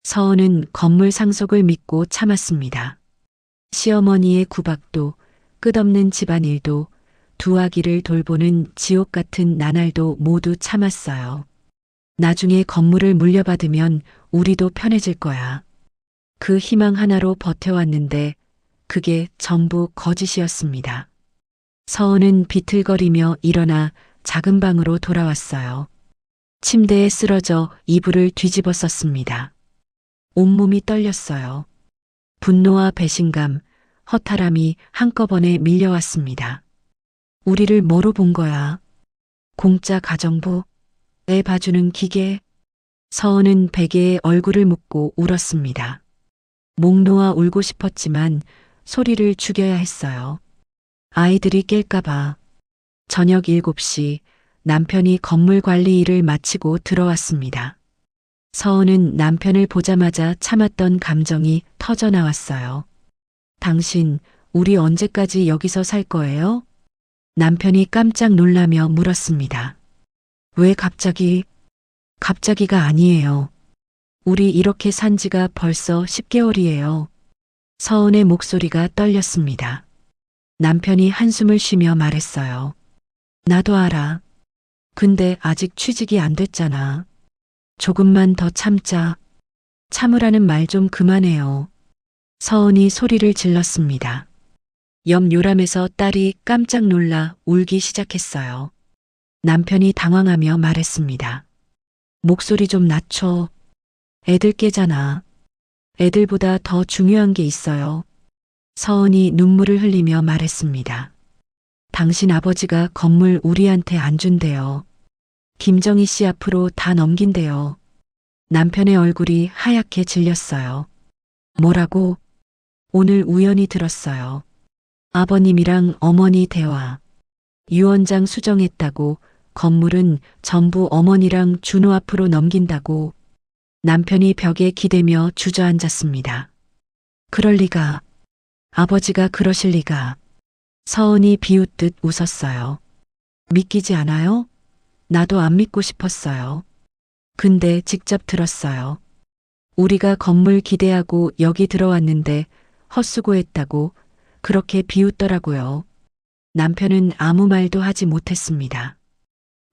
서은은 건물 상속을 믿고 참았습니다. 시어머니의 구박도, 끝없는 집안일도, 두 아기를 돌보는 지옥 같은 나날도 모두 참았어요. 나중에 건물을 물려받으면 우리도 편해질 거야. 그 희망 하나로 버텨왔는데 그게 전부 거짓이었습니다. 서은은 비틀거리며 일어나 작은 방으로 돌아왔어요. 침대에 쓰러져 이불을 뒤집어 썼습니다. 온몸이 떨렸어요. 분노와 배신감, 허탈함이 한꺼번에 밀려왔습니다. 우리를 뭐로 본 거야? 공짜 가정부? 애 봐주는 기계? 서은은 베개에 얼굴을 묻고 울었습니다. 목 놓아 울고 싶었지만 소리를 죽여야 했어요. 아이들이 깰까봐. 저녁 7시 남편이 건물 관리 일을 마치고 들어왔습니다. 서은은 남편을 보자마자 참았던 감정이 터져 나왔어요. 당신, 우리 언제까지 여기서 살 거예요? 남편이 깜짝 놀라며 물었습니다. 왜 갑자기? 갑자기가 아니에요. 우리 이렇게 산 지가 벌써 10개월이에요. 서은의 목소리가 떨렸습니다. 남편이 한숨을 쉬며 말했어요. 나도 알아. 근데 아직 취직이 안 됐잖아. 조금만 더 참자. 참으라는 말 좀 그만해요. 서은이 소리를 질렀습니다. 옆 요람에서 딸이 깜짝 놀라 울기 시작했어요. 남편이 당황하며 말했습니다. 목소리 좀 낮춰. 애들 깨잖아. 애들보다 더 중요한 게 있어요. 서은이 눈물을 흘리며 말했습니다. 당신 아버지가 건물 우리한테 안 준대요. 김정희 씨 앞으로 다 넘긴대요. 남편의 얼굴이 하얗게 질렸어요. 뭐라고? 오늘 우연히 들었어요. 아버님이랑 어머니 대화. 유언장 수정했다고, 건물은 전부 어머니랑 준호 앞으로 넘긴다고. 남편이 벽에 기대며 주저앉았습니다. 그럴 리가. 아버지가 그러실 리가. 서은이 비웃듯 웃었어요. 믿기지 않아요? 나도 안 믿고 싶었어요. 근데 직접 들었어요. 우리가 건물 기대하고 여기 들어왔는데 헛수고했다고 그렇게 비웃더라고요. 남편은 아무 말도 하지 못했습니다.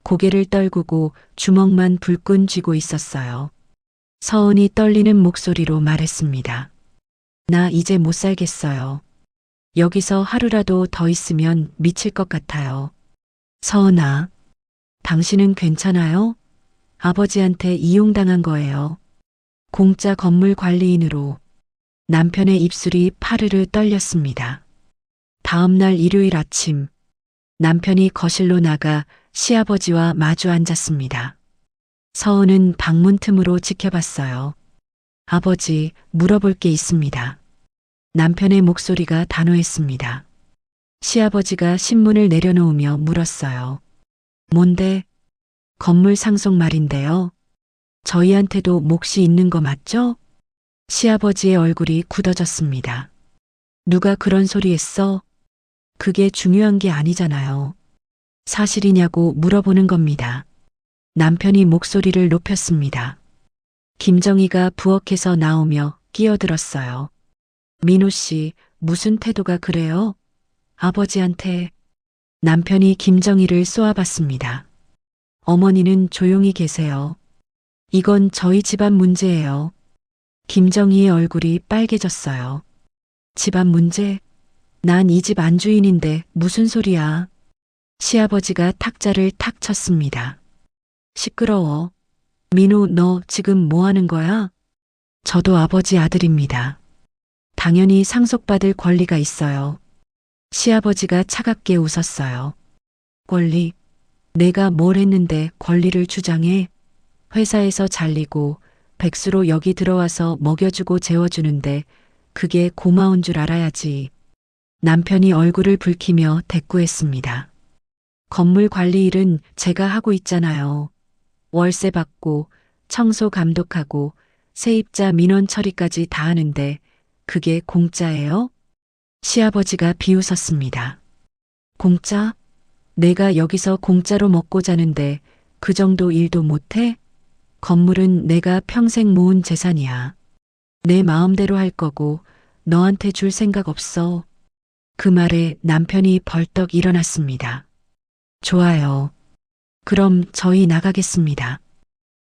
고개를 떨구고 주먹만 불끈 쥐고 있었어요. 서은이 떨리는 목소리로 말했습니다. 나 이제 못 살겠어요. 여기서 하루라도 더 있으면 미칠 것 같아요. 서은아, 당신은 괜찮아요? 아버지한테 이용당한 거예요. 공짜 건물 관리인으로. 남편의 입술이 파르르 떨렸습니다. 다음 날 일요일 아침, 남편이 거실로 나가 시아버지와 마주 앉았습니다. 서은은 방문 틈으로 지켜봤어요. 아버지, 물어볼 게 있습니다. 남편의 목소리가 단호했습니다. 시아버지가 신문을 내려놓으며 물었어요. 뭔데? 건물 상속 말인데요. 저희한테도 몫이 있는 거 맞죠? 시아버지의 얼굴이 굳어졌습니다. 누가 그런 소리 했어? 그게 중요한 게 아니잖아요. 사실이냐고 물어보는 겁니다. 남편이 목소리를 높였습니다. 김정희가 부엌에서 나오며 끼어들었어요. 민호 씨, 무슨 태도가 그래요? 아버지한테. 남편이 김정희를 쏘아봤습니다. 어머니는 조용히 계세요. 이건 저희 집안 문제예요. 김정희의 얼굴이 빨개졌어요. 집안 문제? 난 이 집 안주인인데 무슨 소리야. 시아버지가 탁자를 탁 쳤습니다. 시끄러워. 민호, 너 지금 뭐 하는 거야? 저도 아버지 아들입니다. 당연히 상속받을 권리가 있어요. 시아버지가 차갑게 웃었어요. 권리? 내가 뭘 했는데 권리를 주장해? 회사에서 잘리고 백수로 여기 들어와서 먹여주고 재워주는데 그게 고마운 줄 알아야지. 남편이 얼굴을 붉히며 대꾸했습니다. 건물 관리 일은 제가 하고 있잖아요. 월세 받고 청소 감독하고 세입자 민원 처리까지 다 하는데 그게 공짜예요? 시아버지가 비웃었습니다. 공짜? 내가 여기서 공짜로 먹고 자는데 그 정도 일도 못해? 건물은 내가 평생 모은 재산이야. 내 마음대로 할 거고 너한테 줄 생각 없어. 그 말에 남편이 벌떡 일어났습니다. 좋아요. 그럼 저희 나가겠습니다.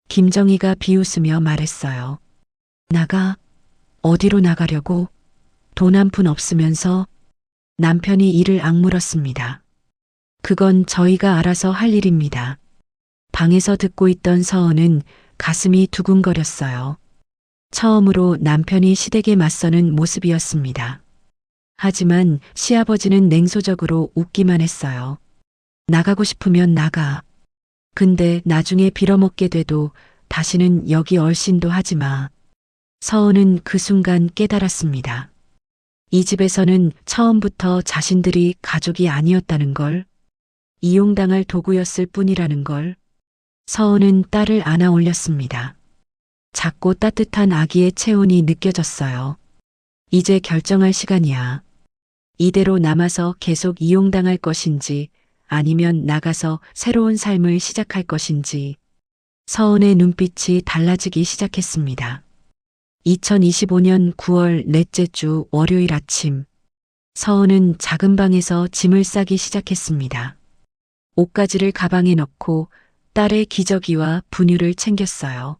김정희가 비웃으며 말했어요. 나가? 어디로 나가려고? 돈 한 푼 없으면서? 남편이 이를 악물었습니다. 그건 저희가 알아서 할 일입니다. 방에서 듣고 있던 서은은 가슴이 두근거렸어요. 처음으로 남편이 시댁에 맞서는 모습이었습니다. 하지만 시아버지는 냉소적으로 웃기만 했어요. 나가고 싶으면 나가. 근데 나중에 빌어먹게 돼도 다시는 여기 얼씬도 하지 마. 서은은 그 순간 깨달았습니다. 이 집에서는 처음부터 자신들이 가족이 아니었다는 걸, 이용당할 도구였을 뿐이라는 걸. 서은은 딸을 안아 올렸습니다. 작고 따뜻한 아기의 체온이 느껴졌어요. 이제 결정할 시간이야. 이대로 남아서 계속 이용당할 것인지 아니면 나가서 새로운 삶을 시작할 것인지. 서은의 눈빛이 달라지기 시작했습니다. 2025년 9월 넷째 주 월요일 아침, 서은은 작은 방에서 짐을 싸기 시작했습니다. 옷가지를 가방에 넣고 딸의 기저귀와 분유를 챙겼어요.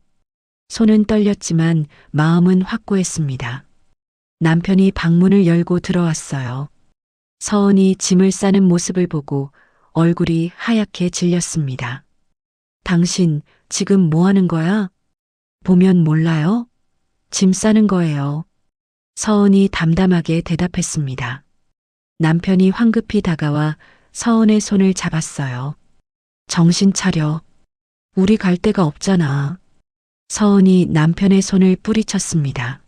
손은 떨렸지만 마음은 확고했습니다. 남편이 방문을 열고 들어왔어요. 서은이 짐을 싸는 모습을 보고 얼굴이 하얗게 질렸습니다. 당신 지금 뭐 하는 거야? 보면 몰라요? 짐 싸는 거예요. 서은이 담담하게 대답했습니다. 남편이 황급히 다가와 서은의 손을 잡았어요. 정신 차려. 우리 갈 데가 없잖아. 서은이 남편의 손을 뿌리쳤습니다.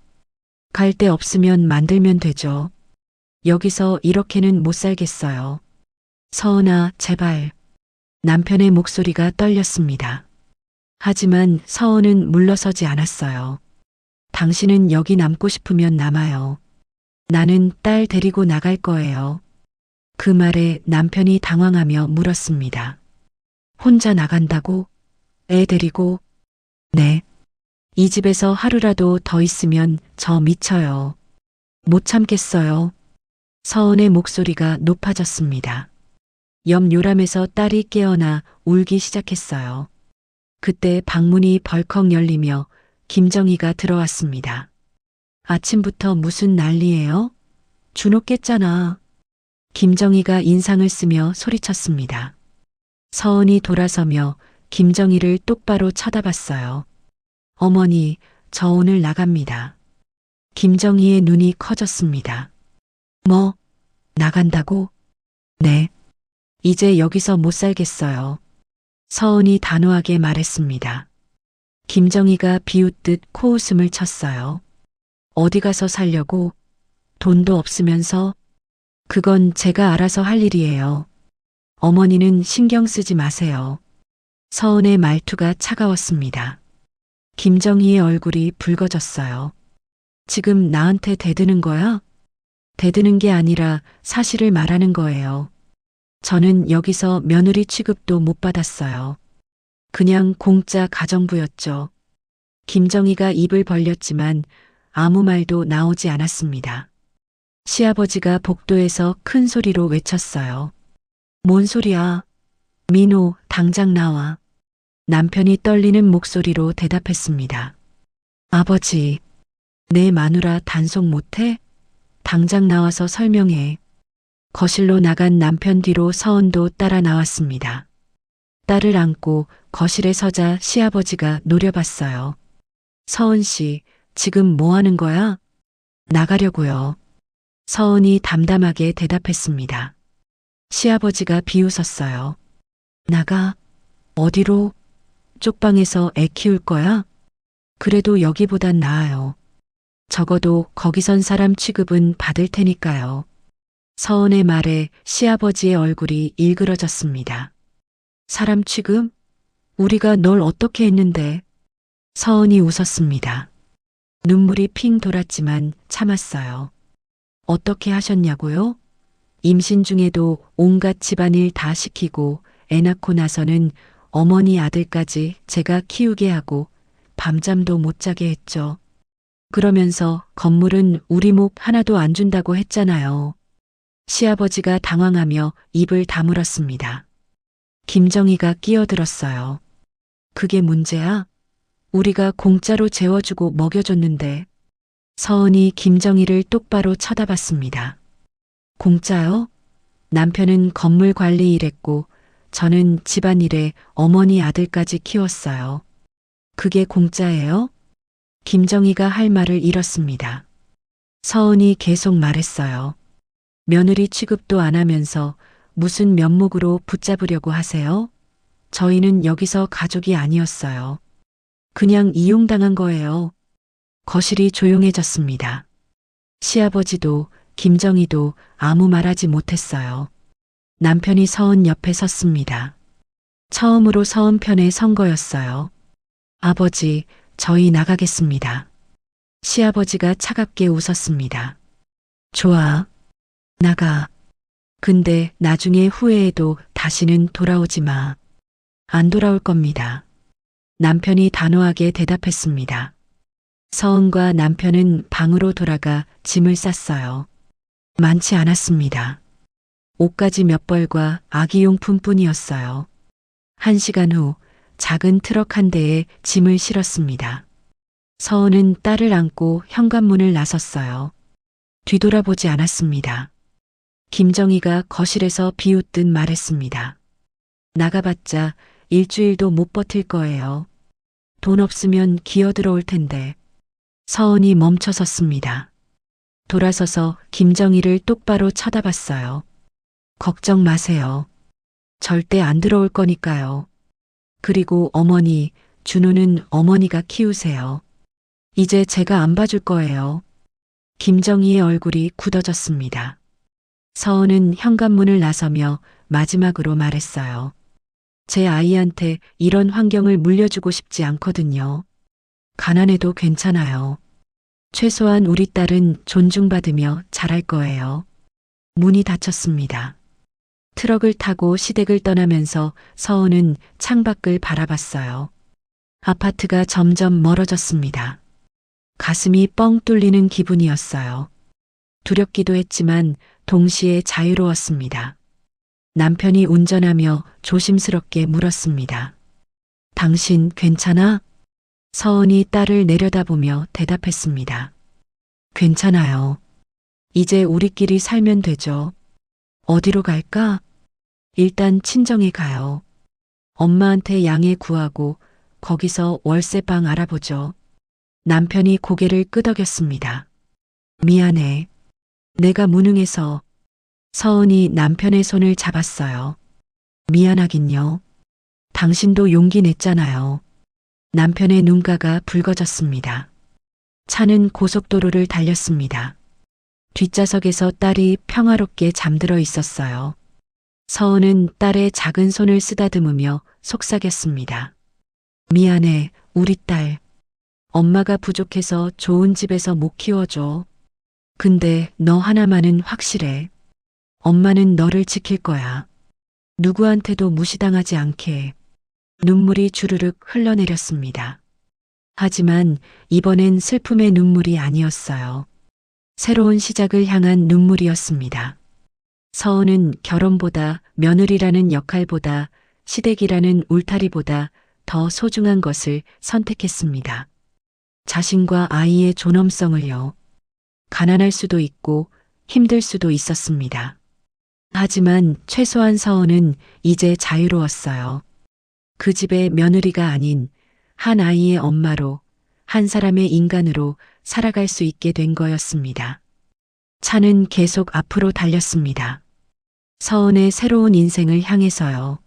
갈 데 없으면 만들면 되죠. 여기서 이렇게는 못 살겠어요. 서은아, 제발. 남편의 목소리가 떨렸습니다. 하지만 서은은 물러서지 않았어요. 당신은 여기 남고 싶으면 남아요. 나는 딸 데리고 나갈 거예요. 그 말에 남편이 당황하며 물었습니다. 혼자 나간다고? 애 데리고? 네. 이 집에서 하루라도 더 있으면 저 미쳐요. 못 참겠어요. 서은의 목소리가 높아졌습니다. 옆 요람에서 딸이 깨어나 울기 시작했어요. 그때 방문이 벌컥 열리며 김정희가 들어왔습니다. 아침부터 무슨 난리예요? 준호 깼잖아. 김정희가 인상을 쓰며 소리쳤습니다. 서은이 돌아서며 김정희를 똑바로 쳐다봤어요. 어머니, 저 오늘 나갑니다. 김정희의 눈이 커졌습니다. 뭐? 나간다고? 네. 이제 여기서 못 살겠어요. 서은이 단호하게 말했습니다. 김정희가 비웃듯 코웃음을 쳤어요. 어디 가서 살려고? 돈도 없으면서? 그건 제가 알아서 할 일이에요. 어머니는 신경 쓰지 마세요. 서은의 말투가 차가웠습니다. 김정희의 얼굴이 붉어졌어요. 지금 나한테 대드는 거야? 대드는 게 아니라 사실을 말하는 거예요. 저는 여기서 며느리 취급도 못 받았어요. 그냥 공짜 가정부였죠. 김정희가 입을 벌렸지만 아무 말도 나오지 않았습니다. 시아버지가 복도에서 큰 소리로 외쳤어요. 뭔 소리야? 민호, 당장 나와. 남편이 떨리는 목소리로 대답했습니다. 아버지, 내 마누라 단속 못해? 당장 나와서 설명해. 거실로 나간 남편 뒤로 서은도 따라 나왔습니다. 딸을 안고 거실에 서자 시아버지가 노려봤어요. 서은 씨, 지금 뭐 하는 거야? 나가려고요. 서은이 담담하게 대답했습니다. 시아버지가 비웃었어요. 나가? 어디로? 쪽방에서 애 키울 거야? 그래도 여기보단 나아요. 적어도 거기선 사람 취급은 받을 테니까요. 서은의 말에 시아버지의 얼굴이 일그러졌습니다. 사람 취급? 우리가 널 어떻게 했는데? 서은이 웃었습니다. 눈물이 핑 돌았지만 참았어요. 어떻게 하셨냐고요? 임신 중에도 온갖 집안일 다 시키고 애 낳고 나서는 어머니 아들까지 제가 키우게 하고 밤잠도 못 자게 했죠. 그러면서 건물은 우리 목 하나도 안 준다고 했잖아요. 시아버지가 당황하며 입을 다물었습니다. 김정희가 끼어들었어요. 그게 문제야? 우리가 공짜로 재워주고 먹여줬는데. 서은이 김정희를 똑바로 쳐다봤습니다. 공짜요? 남편은 건물 관리 일했고 저는 집안일에 어머니 아들까지 키웠어요. 그게 공짜예요? 김정희가 할 말을 잃었습니다. 서은이 계속 말했어요. 며느리 취급도 안 하면서 무슨 면목으로 붙잡으려고 하세요? 저희는 여기서 가족이 아니었어요. 그냥 이용당한 거예요. 거실이 조용해졌습니다. 시아버지도 김정희도 아무 말하지 못했어요. 남편이 서은 옆에 섰습니다. 처음으로 서은 편에 선 거였어요. 아버지, 저희 나가겠습니다. 시아버지가 차갑게 웃었습니다. 좋아. 나가. 근데 나중에 후회해도 다시는 돌아오지 마. 안 돌아올 겁니다. 남편이 단호하게 대답했습니다. 서은과 남편은 방으로 돌아가 짐을 쌌어요. 많지 않았습니다. 옷가지 몇 벌과 아기용품뿐이었어요. 1시간 후 작은 트럭 한 대에 짐을 실었습니다. 서은은 딸을 안고 현관문을 나섰어요. 뒤돌아보지 않았습니다. 김정희가 거실에서 비웃듯 말했습니다. 나가봤자 일주일도 못 버틸 거예요. 돈 없으면 기어들어올 텐데. 서은이 멈춰섰습니다. 돌아서서 김정희를 똑바로 쳐다봤어요. 걱정 마세요. 절대 안 들어올 거니까요. 그리고 어머니, 준우는 어머니가 키우세요. 이제 제가 안 봐줄 거예요. 김정희의 얼굴이 굳어졌습니다. 서은은 현관문을 나서며 마지막으로 말했어요. 제 아이한테 이런 환경을 물려주고 싶지 않거든요. 가난해도 괜찮아요. 최소한 우리 딸은 존중받으며 자랄 거예요. 문이 닫혔습니다. 트럭을 타고 시댁을 떠나면서 서은은 창밖을 바라봤어요. 아파트가 점점 멀어졌습니다. 가슴이 뻥 뚫리는 기분이었어요. 두렵기도 했지만 동시에 자유로웠습니다. 남편이 운전하며 조심스럽게 물었습니다. 당신 괜찮아? 서은이 딸을 내려다보며 대답했습니다. 괜찮아요. 이제 우리끼리 살면 되죠. 어디로 갈까? 일단 친정에 가요. 엄마한테 양해 구하고 거기서 월세방 알아보죠. 남편이 고개를 끄덕였습니다. 미안해. 내가 무능해서. 서은이 남편의 손을 잡았어요. 미안하긴요. 당신도 용기 냈잖아요. 남편의 눈가가 붉어졌습니다. 차는 고속도로를 달렸습니다. 뒷좌석에서 딸이 평화롭게 잠들어 있었어요. 서은은 딸의 작은 손을 쓰다듬으며 속삭였습니다. 미안해, 우리 딸. 엄마가 부족해서 좋은 집에서 못 키워줘. 근데 너 하나만은 확실해. 엄마는 너를 지킬 거야. 누구한테도 무시당하지 않게 눈물이 주르륵 흘러내렸습니다. 하지만 이번엔 슬픔의 눈물이 아니었어요. 새로운 시작을 향한 눈물이었습니다. 서은은 결혼보다 며느리라는 역할보다 시댁이라는 울타리보다 더 소중한 것을 선택했습니다. 자신과 아이의 존엄성을요. 가난할 수도 있고 힘들 수도 있었습니다. 하지만 최소한 서은은 이제 자유로웠어요. 그 집의 며느리가 아닌 한 아이의 엄마로, 한 사람의 인간으로 살아갈 수 있게 된 거였습니다. 차는 계속 앞으로 달렸습니다. 서은의 새로운 인생을 향해서요.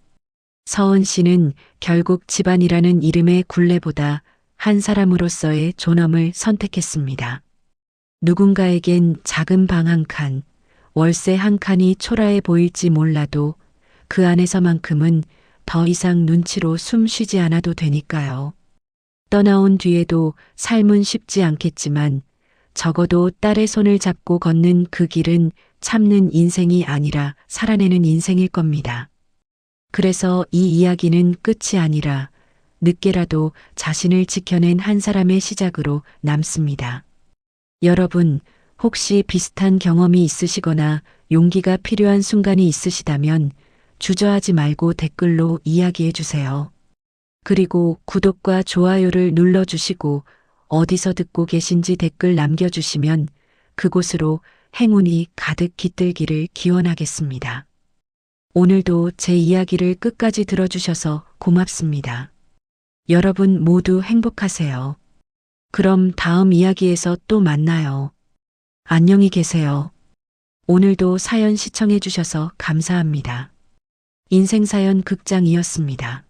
서은 씨는 결국 집안이라는 이름의 굴레보다 한 사람으로서의 존엄을 선택했습니다. 누군가에겐 작은 방 한 칸, 월세 한 칸이 초라해 보일지 몰라도 그 안에서만큼은 더 이상 눈치로 숨 쉬지 않아도 되니까요. 떠나온 뒤에도 삶은 쉽지 않겠지만 적어도 딸의 손을 잡고 걷는 그 길은 참는 인생이 아니라 살아내는 인생일 겁니다. 그래서 이 이야기는 끝이 아니라 늦게라도 자신을 지켜낸 한 사람의 시작으로 남습니다. 여러분, 혹시 비슷한 경험이 있으시거나 용기가 필요한 순간이 있으시다면 주저하지 말고 댓글로 이야기해 주세요. 그리고 구독과 좋아요를 눌러주시고 어디서 듣고 계신지 댓글 남겨주시면 그곳으로 행운이 가득 깃들기를 기원하겠습니다. 오늘도 제 이야기를 끝까지 들어주셔서 고맙습니다. 여러분 모두 행복하세요. 그럼 다음 이야기에서 또 만나요. 안녕히 계세요. 오늘도 사연 시청해 주셔서 감사합니다. 인생사연 극장이었습니다.